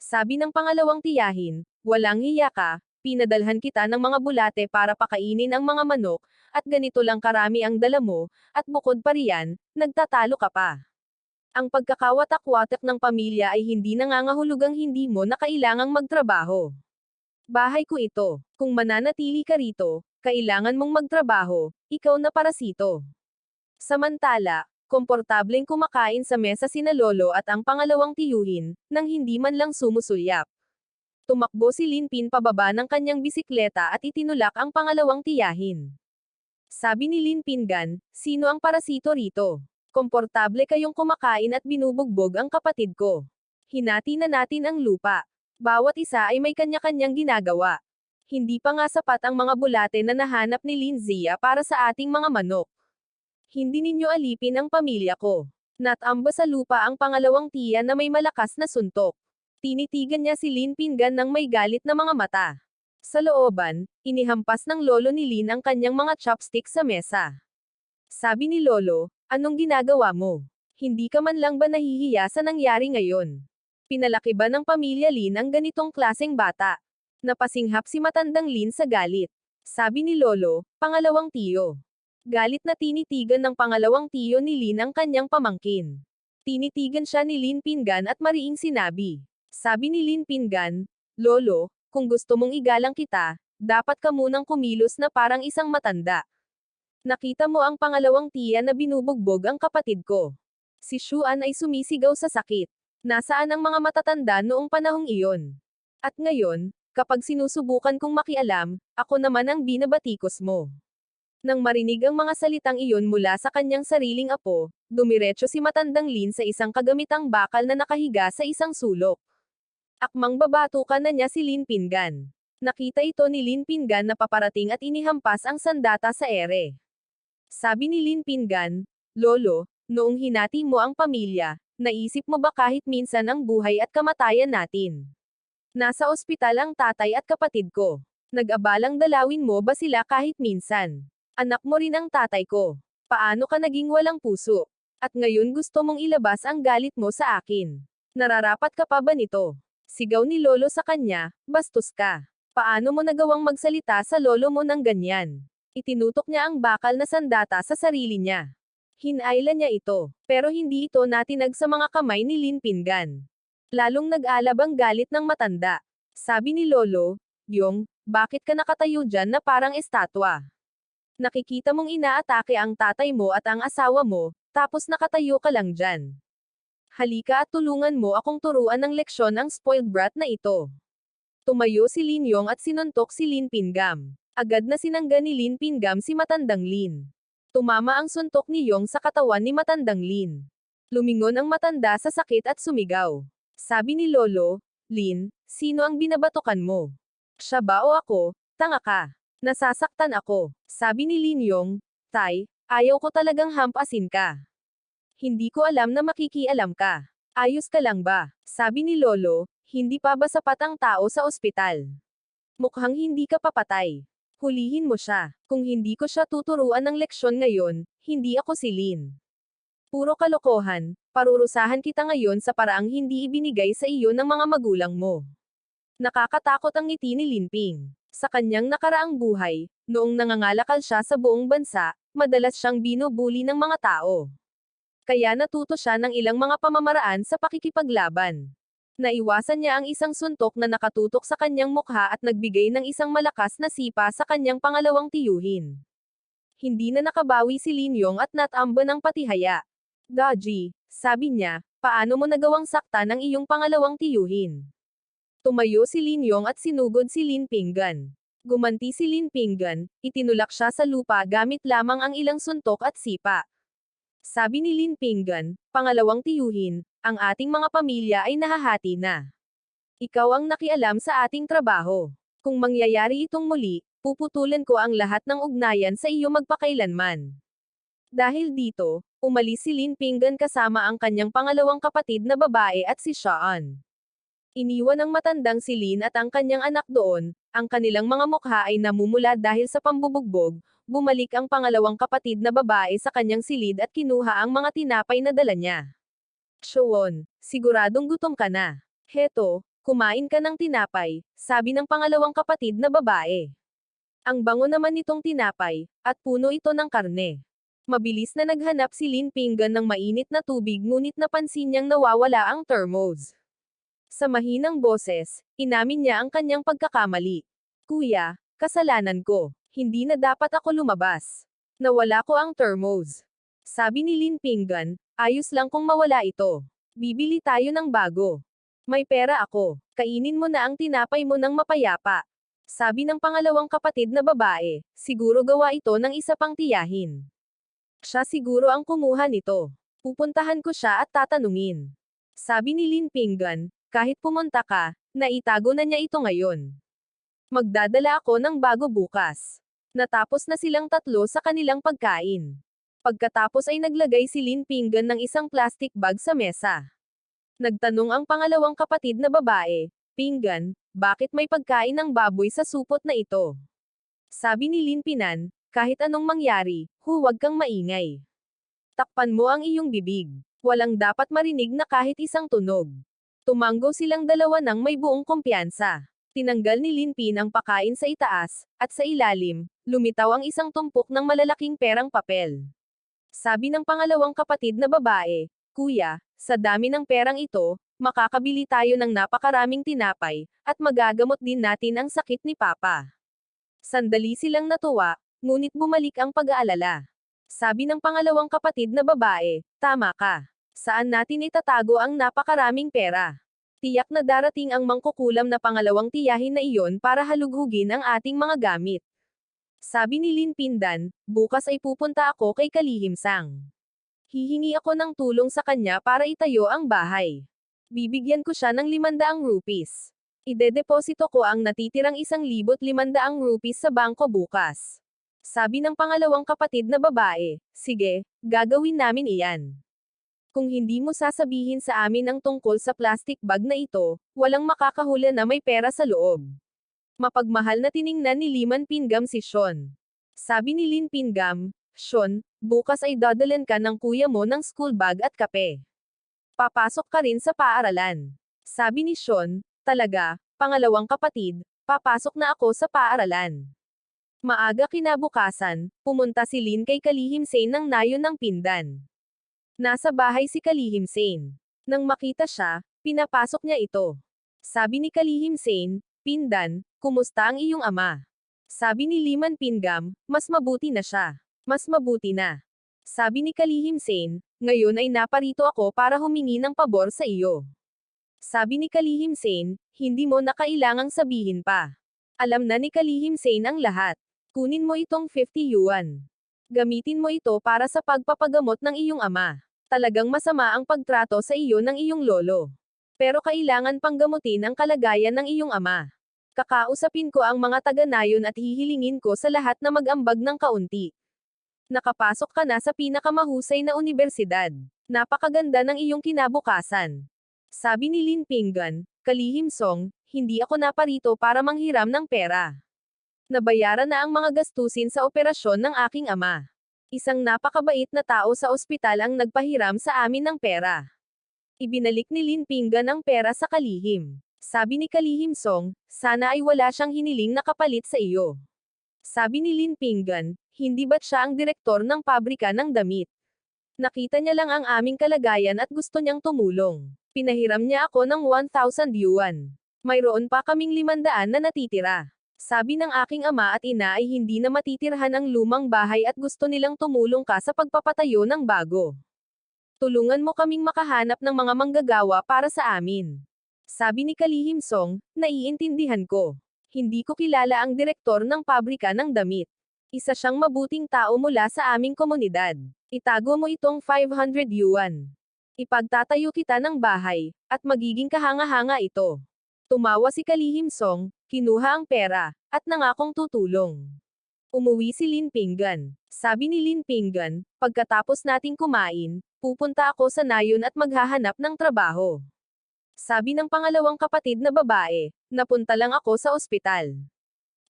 Sabi ng pangalawang tiyahin, walang hiya ka, pinadalhan kita ng mga bulate para pakainin ang mga manok, at ganito lang karami ang dala mo, at bukod pa riyan, nagtatalo ka pa. Ang pagkakawatak-watak ng pamilya ay hindi nangangahulugang hindi mo na kailangang magtrabaho. Bahay ko ito. Kung mananatili ka rito, kailangan mong magtrabaho, ikaw na parasito. Samantala, komportableng kumakain sa mesa sina lolo at ang pangalawang tiyuhin, nang hindi man lang sumusulyap. Tumakbo si Linpin pababa ng kanyang bisikleta at itinulak ang pangalawang tiyahin. Sabi ni Lin Pinggan, sino ang parasito rito? Komportable kayong kumakain at binubugbog ang kapatid ko. Hinati na natin ang lupa. Bawat isa ay may kanya-kanyang ginagawa. Hindi pa nga sapat ang mga bulate na nahanap ni Lin Zia para sa ating mga manok. Hindi ninyo alipin ang pamilya ko. Natamba sa lupa ang pangalawang tiya na may malakas na suntok. Tinitigan niya si Lin Pinggan ng may galit na mga mata. Sa looban, inihampas ng lolo ni Lin ang kanyang mga chopsticks sa mesa. Sabi ni lolo, anong ginagawa mo? Hindi ka man lang ba nahihiya sa nangyari ngayon? Pinalaki ba ng pamilya Lin ang ganitong klaseng bata? Napasinghap si matandang Lin sa galit. Sabi ni lolo, pangalawang tiyo. Galit na tinitigan ng pangalawang tiyo ni Lin ang kanyang pamangkin. Tinitigan siya ni Lin Pinggan at mariing sinabi. Sabi ni Lin Pinggan, Lolo, kung gusto mong igalang kita, dapat ka munang kumilos na parang isang matanda. Nakita mo ang pangalawang tiya na binubugbog ang kapatid ko. Si Shuan ay sumisigaw sa sakit. Nasaan ang mga matatanda noong panahong iyon? At ngayon, kapag sinusubukan kong makialam, ako naman ang binabatikos mo. Nang marinig ang mga salitang iyon mula sa kanyang sariling apo, dumiretso si matandang Lin sa isang kagamitang bakal na nakahiga sa isang sulok. Akmang babatukan na niya si Lin Pinggan. Nakita ito ni Lin Pinggan na paparating at inihampas ang sandata sa ere. Sabi ni Lin Pinggan, Lolo, noong hinati mo ang pamilya, naisip mo ba kahit minsan ang buhay at kamatayan natin? Nasa ospital ang tatay at kapatid ko. Nag-abalang dalawin mo ba sila kahit minsan? Anak mo rin ang tatay ko. Paano ka naging walang puso? At ngayon gusto mong ilabas ang galit mo sa akin. Nararapat ka pa ba nito? Sigaw ni lolo sa kanya, bastos ka. Paano mo nagawang magsalita sa lolo mo ng ganyan? Itinutok niya ang bakal na sandata sa sarili niya. Hinayla niya ito, pero hindi ito natinag sa mga kamay ni Lin Pinggan. Lalong nag-alab ang galit ng matanda. Sabi ni Lolo, Yung, bakit ka nakatayo dyan na parang estatwa? Nakikita mong inaatake ang tatay mo at ang asawa mo, tapos nakatayo ka lang dyan. Halika at tulungan mo akong turuan ng leksyon ang spoiled brat na ito. Tumayo si Lin Yong at sinuntok si Lin Pingam. Agad na sinangga ni Lin Pingam si matandang Lin. Tumama ang suntok ni Yong sa katawan ni matandang Lin. Lumingon ang matanda sa sakit at sumigaw. Sabi ni Lolo, Lin, sino ang binabatukan mo? Siya ba o ako? Tanga ka. Nasasaktan ako. Sabi ni Lin Yong, Tay, ayaw ko talagang hampasin ka. Hindi ko alam na makikialam ka. Ayos ka lang ba? Sabi ni Lolo, hindi pa ba sapat ang tao sa ospital? Mukhang hindi ka papatay. Hulihin mo siya. Kung hindi ko siya tuturuan ng leksyon ngayon, hindi ako si Lin. Puro kalokohan, parurusahan kita ngayon sa paraang hindi ibinigay sa iyo ng mga magulang mo. Nakakatakot ang ngiti ni Lin Ping. Sa kanyang nakaraang buhay, noong nangangalakal siya sa buong bansa, madalas siyang binubuli ng mga tao. Kaya natuto siya ng ilang mga pamamaraan sa pakikipaglaban. Naiwasan niya ang isang suntok na nakatutok sa kanyang mukha at nagbigay ng isang malakas na sipa sa kanyang pangalawang tiyuhin. Hindi na nakabawi si Lin Yong at natamba ng patihaya. Gaji, sabi niya, paano mo nagawang saktan ang iyong pangalawang tiyuhin? Tumayo si Lin Yong at sinugod si Lin Pinggan. Gumanti si Lin Pinggan, itinulak siya sa lupa gamit lamang ang ilang suntok at sipa. Sabi ni Lin Pinggan, pangalawang tiyuhin, ang ating mga pamilya ay nahahati na. Ikaw ang nakialam sa ating trabaho. Kung mangyayari itong muli, puputulan ko ang lahat ng ugnayan sa iyo magpakailanman. Dahil dito, umalis si Lin Pinggan kasama ang kanyang pangalawang kapatid na babae at si Shaan. Iniwan ng matandang si Lin at ang kanyang anak doon, ang kanilang mga mukha ay namumula dahil sa pambubugbog, bumalik ang pangalawang kapatid na babae sa kanyang silid at kinuha ang mga tinapay na dala niya. Showon, siguradong gutom ka na. Heto, kumain ka ng tinapay, sabi ng pangalawang kapatid na babae. Ang bango naman nitong tinapay, at puno ito ng karne. Mabilis na naghanap si Lin Pinggan ng mainit na tubig ngunit napansin niyang nawawala ang thermos. Sa mahinang boses, inamin niya ang kanyang pagkakamali. Kuya, kasalanan ko. Hindi na dapat ako lumabas. Nawala ko ang thermos. Sabi ni Lin Pinggan, ayos lang kung mawala ito. Bibili tayo ng bago. May pera ako. Kainin mo na ang tinapay mo ng mapayapa. Sabi ng pangalawang kapatid na babae, siguro gawa ito ng isa pang tiyahin. Siya siguro ang kumuha nito. Pupuntahan ko siya at tatanungin. Sabi ni Lin Pinggan, kahit pumunta ka, naitago na niya ito ngayon. Magdadala ako ng bago bukas. Natapos na silang tatlo sa kanilang pagkain. Pagkatapos ay naglagay si Lin Pinggan ng isang plastic bag sa mesa. Nagtanong ang pangalawang kapatid na babae, Pinggan, bakit may pagkain ng baboy sa supot na ito? Sabi ni Lin Pinan, kahit anong mangyari, huwag kang maingay. Takpan mo ang iyong bibig. Walang dapat marinig na kahit isang tunog. Tumanggo silang dalawa ng may buong kumpiyansa. Tinanggal ni Lin Pin ang pakain sa itaas, at sa ilalim, lumitaw ang isang tumpok ng malalaking perang papel. Sabi ng pangalawang kapatid na babae, Kuya, sa dami ng perang ito, makakabili tayo ng napakaraming tinapay, at magagamot din natin ang sakit ni Papa. Sandali silang natuwa, ngunit bumalik ang pag-aalala. Sabi ng pangalawang kapatid na babae, tama ka. Saan natin itatago ang napakaraming pera? Tiyak na darating ang mangkukulam na pangalawang tiyahin na iyon para halughugin ang ating mga gamit. Sabi ni Lin Pindan, bukas ay pupunta ako kay Kalihim Sang. Hihingi ako ng tulong sa kanya para itayo ang bahay. Bibigyan ko siya ng 500 rupees. Idedeposito ko ang natitirang 1,500 rupees sa bangko bukas. Sabi ng pangalawang kapatid na babae, sige, gagawin namin iyan. Kung hindi mo sasabihin sa amin ang tungkol sa plastic bag na ito, walang makakahula na may pera sa loob. Mapagmahal na tiningnan ni Liman Pingam si Sean. Sabi ni Lin Pingam, Sean, bukas ay dadalan ka ng kuya mo ng school bag at kape. Papasok ka rin sa paaralan. Sabi ni Sean, talaga, pangalawang kapatid, papasok na ako sa paaralan. Maaga kinabukasan, pumunta si Lin kay Kalihim Sein ng nayon ng Pindan. Nasa bahay si Kalihim Sein. Nang makita siya, pinapasok niya ito. Sabi ni Kalihim Sein, Pindan, kumusta ang iyong ama? Sabi ni Liman Pingam, mas mabuti na siya. Mas mabuti na. Sabi ni Kalihim Sen, ngayon ay naparito ako para humingi ng pabor sa iyo. Sabi ni Kalihim Sen, hindi mo na kailangang sabihin pa. Alam na ni Kalihim Sen ang lahat. Kunin mo itong 50 yuan. Gamitin mo ito para sa pagpapagamot ng iyong ama. Talagang masama ang pagtrato sa iyo ng iyong lolo. Pero kailangan pang gamutin ang kalagayan ng iyong ama. Kakausapin ko ang mga taga-nayon at hihilingin ko sa lahat na mag-ambag ng kaunti. Nakapasok ka na sa pinakamahusay na universidad. Napakaganda ng iyong kinabukasan. Sabi ni Lin Pinggan, Kalihim Song, hindi ako naparito para manghiram ng pera. Nabayaran na ang mga gastusin sa operasyon ng aking ama. Isang napakabait na tao sa ospital ang nagpahiram sa amin ng pera. Ibinalik ni Lin Pinggan ang pera sa Kalihim. Sabi ni Kalihim Song, sana ay wala siyang hiniling na kapalit sa iyo. Sabi ni Lin Pinggan, hindi ba't siya ang direktor ng pabrika ng damit? Nakita niya lang ang aming kalagayan at gusto niyang tumulong. Pinahiram niya ako ng 1,000 yuan. Mayroon pa kaming 500 na natitira. Sabi ng aking ama at ina ay hindi na matitirhan ang lumang bahay at gusto nilang tumulong ka sa pagpapatayo ng bago. Tulungan mo kaming makahanap ng mga manggagawa para sa amin. Sabi ni Kalihim Song, naiintindihan ko. Hindi ko kilala ang direktor ng pabrika ng damit. Isa siyang mabuting tao mula sa aming komunidad. Itago mo itong 500 yuan. Ipagtatayo kita ng bahay, at magiging kahanga-hanga ito. Tumawa si Kalihim Song, kinuha ang pera, at nangakong tutulong. Umuwi si Lin Pinggan. Sabi ni Lin Pinggan, pagkatapos nating kumain, pupunta ako sa nayon at maghahanap ng trabaho. Sabi ng pangalawang kapatid na babae, napunta lang ako sa ospital.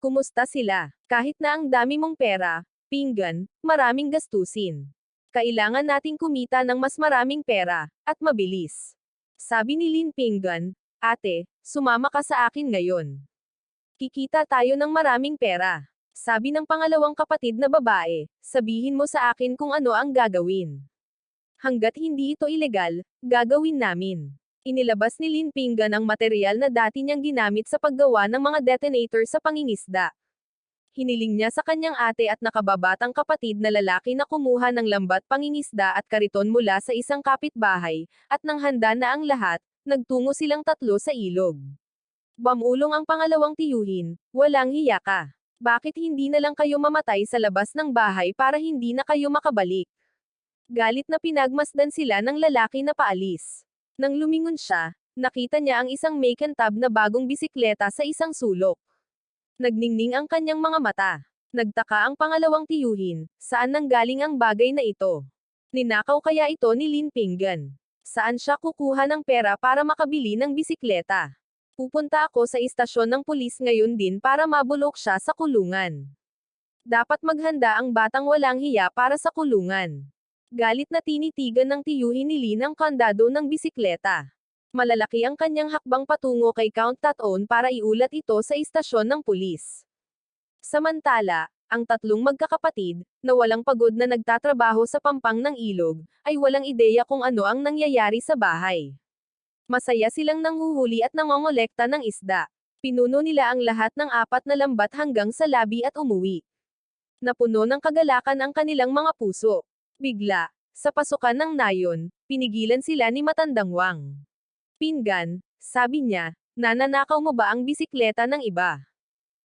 Kumusta sila? Kahit na ang dami mong pera, Pinggan, maraming gastusin. Kailangan nating kumita ng mas maraming pera, at mabilis. Sabi ni Lin Pinggan, ate, sumama ka sa akin ngayon. Kikita tayo ng maraming pera. Sabi ng pangalawang kapatid na babae, sabihin mo sa akin kung ano ang gagawin. Hanggat hindi ito ilegal, gagawin namin. Inilabas ni Lin Pinggan ang materyal na dati niyang ginamit sa paggawa ng mga detonator sa pangingisda. Hiniling niya sa kanyang ate at nakababatang kapatid na lalaki na kumuha ng lambat pangingisda at kariton mula sa isang kapitbahay, at nang handa na ang lahat, nagtungo silang tatlo sa ilog. Bamulong ang pangalawang tiyuhin, walang hiya ka. Bakit hindi na lang kayo mamatay sa labas ng bahay para hindi na kayo makabalik? Galit na pinagmasdan sila ng lalaki na paalis. Nang lumingon siya, nakita niya ang isang makintab na bagong bisikleta sa isang sulok. Nagningning ang kanyang mga mata. Nagtaka ang pangalawang tiyuhin, saan nanggaling ang bagay na ito? Ninakaw kaya ito ni Lin Pinggan? Saan siya kukuha ng pera para makabili ng bisikleta? Pupunta ako sa istasyon ng pulis ngayon din para mabulok siya sa kulungan. Dapat maghanda ang batang walang hiya para sa kulungan. Galit na tinitigan ng tiyuhin ni Lin ang kandado ng bisikleta. Malalaki ang kanyang hakbang patungo kay Count Taton para iulat ito sa istasyon ng pulis. Samantala, ang tatlong magkakapatid, na walang pagod na nagtatrabaho sa pampang ng ilog, ay walang ideya kung ano ang nangyayari sa bahay. Masaya silang nanghuhuli at nangongolekta ng isda. Pinuno nila ang lahat ng 4 na lambat hanggang sa labi at umuwi. Napuno ng kagalakan ang kanilang mga puso. Bigla, sa pasukan ng nayon, pinigilan sila ni Matandang Wang. Pinggan, sabi niya, nananakaw mo ba ang bisikleta ng iba?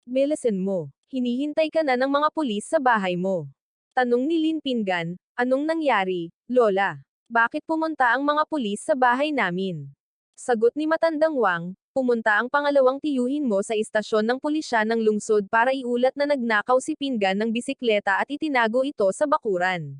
Bilisan mo, hinihintay ka na ng mga pulis sa bahay mo. Tanong ni Lin Pinggan, anong nangyari, Lola? Bakit pumunta ang mga pulis sa bahay namin? Sagot ni Matandang Wang, pumunta ang pangalawang tiyuhin mo sa istasyon ng pulisya ng lungsod para iulat na nagnakaw si Pinggan ng bisikleta at itinago ito sa bakuran.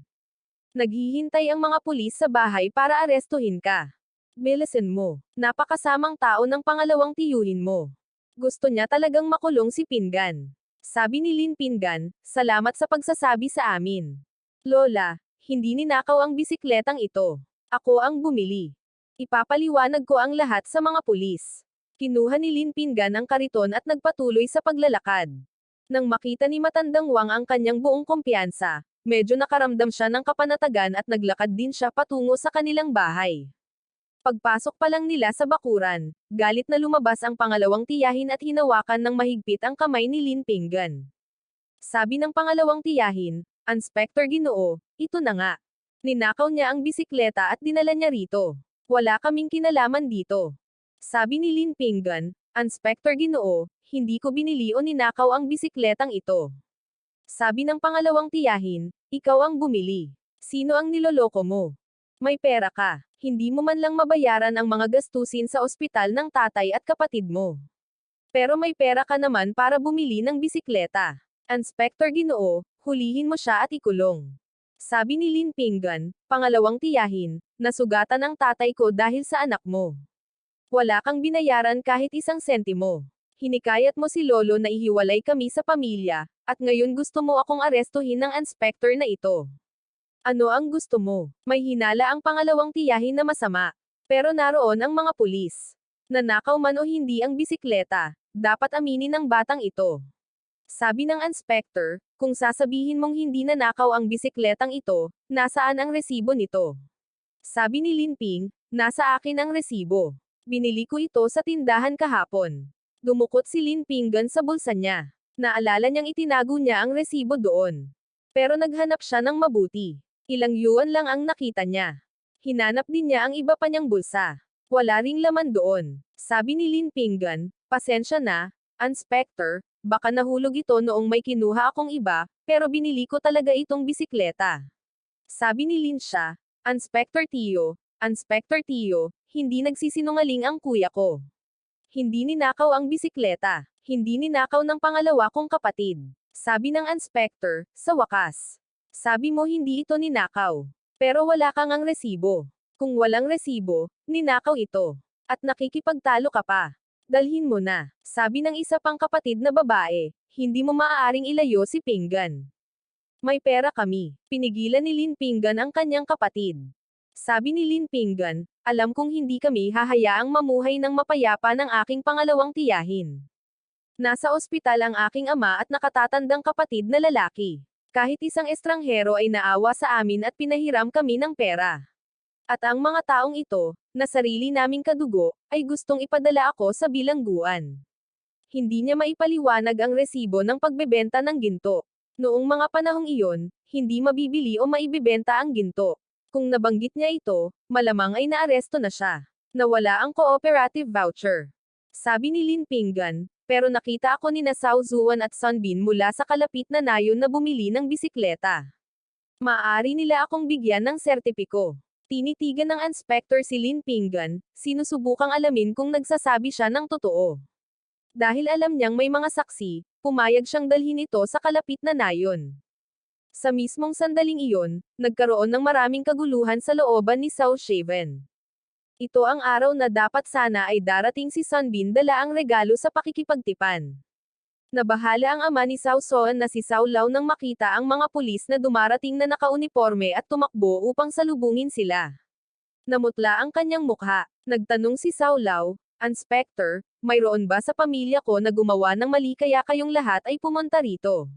Naghihintay ang mga pulis sa bahay para arestuhin ka. Bilisan mo, napakasamang tao ng pangalawang tiyuhin mo. Gusto niya talagang makulong si Pinggan. Sabi ni Lin Pinggan, salamat sa pagsasabi sa amin. Lola, hindi ninakaw ang bisikletang ito. Ako ang bumili. Ipapaliwanag ko ang lahat sa mga pulis. Kinuha ni Lin Pinggan ang kariton at nagpatuloy sa paglalakad. Nang makita ni Matandang Wang ang kanyang buong kumpiyansa, medyo nakaramdam siya ng kapanatagan at naglakad din siya patungo sa kanilang bahay. Pagpasok pa lang nila sa bakuran, galit na lumabas ang pangalawang tiyahin at hinawakan ng mahigpit ang kamay ni Lin Pinggan. Sabi ng pangalawang tiyahin, Inspector Ginoo, ito na nga. Ninakaw niya ang bisikleta at dinala niya rito. Wala kaming kinalaman dito. Sabi ni Lin Pinggan, Inspector Ginoo, hindi ko binili o ninakaw ang bisikletang ito. Sabi ng pangalawang tiyahin, ikaw ang bumili. Sino ang niloloko mo? May pera ka. Hindi mo man lang mabayaran ang mga gastusin sa ospital ng tatay at kapatid mo. Pero may pera ka naman para bumili ng bisikleta. Inspector Ginoo, hulihin mo siya at ikulong. Sabi ni Lin Pinggan, pangalawang tiyahin, nasugatan ang tatay ko dahil sa anak mo. Wala kang binayaran kahit isang sentimo. Hinikayat mo si Lolo na ihiwalay kami sa pamilya, at ngayon gusto mo akong arestuhin ng inspector na ito. Ano ang gusto mo? May hinala ang pangalawang tiyahin na masama. Pero naroon ang mga pulis. Nanakaw man o hindi ang bisikleta, dapat aminin ng batang ito. Sabi ng inspector, kung sasabihin mong hindi nanakaw ang bisikletang ito, nasaan ang resibo nito? Sabi ni Lin Ping, nasa akin ang resibo. Binili ko ito sa tindahan kahapon. Dumukot si Lin Pinggan sa bulsa niya. Naalala niyang itinago niya ang resibo doon. Pero naghanap siya ng mabuti. Ilang yuan lang ang nakita niya. Hinanap din niya ang iba pa niyang bulsa. Wala ring laman doon. Sabi ni Lin Pinggan, pasensya na, Inspector, baka nahulog ito noong may kinuha akong iba, pero binili ko talaga itong bisikleta. Sabi ni Lin siya, Inspector Tio, hindi nagsisinungaling ang kuya ko. Hindi ninakaw ang bisikleta. Hindi ninakaw ng pangalawa kong kapatid. Sabi ng inspector, sa wakas. Sabi mo hindi ito ninakaw. Pero wala kang ang resibo. Kung walang resibo, ninakaw ito. At nakikipagtalo ka pa. Dalhin mo na. Sabi ng isa pang kapatid na babae, hindi mo maaaring ilayo si Pinggan. May pera kami. Pinigilan ni Lin Pinggan ang kanyang kapatid. Sabi ni Lin Pinggan, alam kong hindi kami hahayaang mamuhay ng mapayapa ng aking pangalawang tiyahin. Nasa ospital ang aking ama at nakatatandang kapatid na lalaki. Kahit isang estranghero ay naawa sa amin at pinahiram kami ng pera. At ang mga taong ito, na sarili naming kadugo, ay gustong ipadala ako sa bilangguan. Hindi niya maipaliwanag ang resibo ng pagbebenta ng ginto. Noong mga panahong iyon, hindi mabibili o maibibenta ang ginto. Kung nabanggit niya ito, malamang ay naaresto na siya. Nawala ang cooperative voucher. Sabi ni Lin Pinggan, pero nakita ako ni Sao Zuan at Sun Bin mula sa kalapit na nayon na bumili ng bisikleta. Maaari nila akong bigyan ng sertipiko. Tinitigan ng inspector si Lin Pinggan, sinusubukang alamin kung nagsasabi siya ng totoo. Dahil alam niyang may mga saksi, pumayag siyang dalhin ito sa kalapit na nayon. Sa mismong sandaling iyon, nagkaroon ng maraming kaguluhan sa looban ni Sao Shaven. Ito ang araw na dapat sana ay darating si Sun Bin dala ang regalo sa pakikipagtipan. Nabahala ang ama ni Sao Soan na si Sao Lao nang makita ang mga pulis na dumarating na nakauniporme at tumakbo upang salubungin sila. Namutla ang kanyang mukha. Nagtanong si Sao Lao, Inspector, mayroon ba sa pamilya ko na gumawa ng mali kaya kayong lahat ay pumunta rito?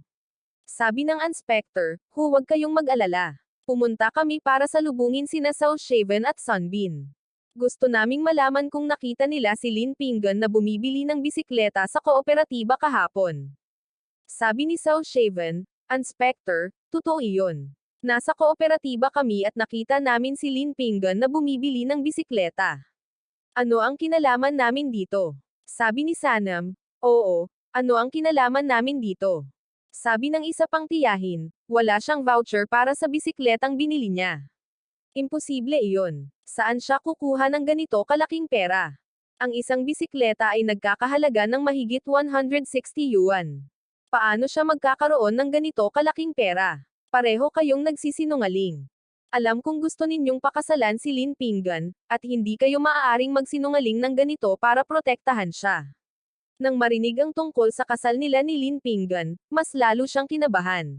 Sabi ng inspector, huwag kayong mag-alala. Pumunta kami para salubungin sina Sao Shaven at Sun Bin. Gusto naming malaman kung nakita nila si Lin Pinggan na bumibili ng bisikleta sa kooperatiba kahapon. Sabi ni Sao Shaven, Inspector, totoo iyon. Nasa kooperatiba kami at nakita namin si Lin Pinggan na bumibili ng bisikleta. Ano ang kinalaman namin dito? Sabi ni Sanam, oo, ano ang kinalaman namin dito? Sabi ng isa pang tiyahin, wala siyang voucher para sa bisikletang binili niya. Imposible iyon. Saan siya kukuha ng ganito kalaking pera? Ang isang bisikleta ay nagkakahalaga ng mahigit 160 yuan. Paano siya magkakaroon ng ganito kalaking pera? Pareho kayong nagsisinungaling. Alam kong gusto ninyong pakasalan si Lin Pinggan, at hindi kayo maaaring magsinungaling ng ganito para protektahan siya. Nang marinig ang tungkol sa kasal nila ni Lin Pinggan, mas lalo siyang kinabahan.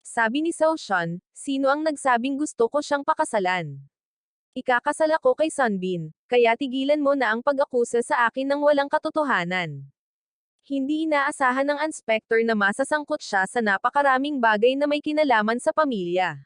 Sabi ni Sao Shan, sino ang nagsabing gusto ko siyang pakasalan? Ikakasal ako kay Sun Bin, kaya tigilan mo na ang pag-akusa sa akin ng walang katotohanan. Hindi inaasahan ng inspector na masasangkot siya sa napakaraming bagay na may kinalaman sa pamilya.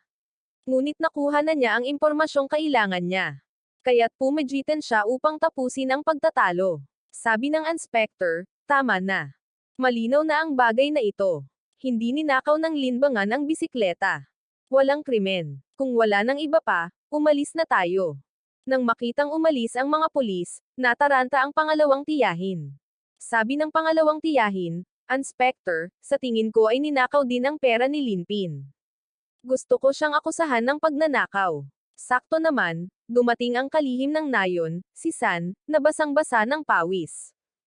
Ngunit nakuha na niya ang impormasyong kailangan niya. Kaya't pumagitan siya upang tapusin ang pagtatalo. Sabi ng inspector, tama na. Malinaw na ang bagay na ito. Hindi ninakaw ng linbangan ang bisikleta. Walang krimen. Kung wala nang iba pa, umalis na tayo. Nang makitang umalis ang mga pulis, nataranta ang pangalawang tiyahin. Sabi ng pangalawang tiyahin, Inspector, sa tingin ko ay ninakaw din ang pera ni Linpin. Gusto ko siyang akusahan ng pagnanakaw. Sakto naman, dumating ang kalihim ng nayon, si San, na basang-basa ng pawis.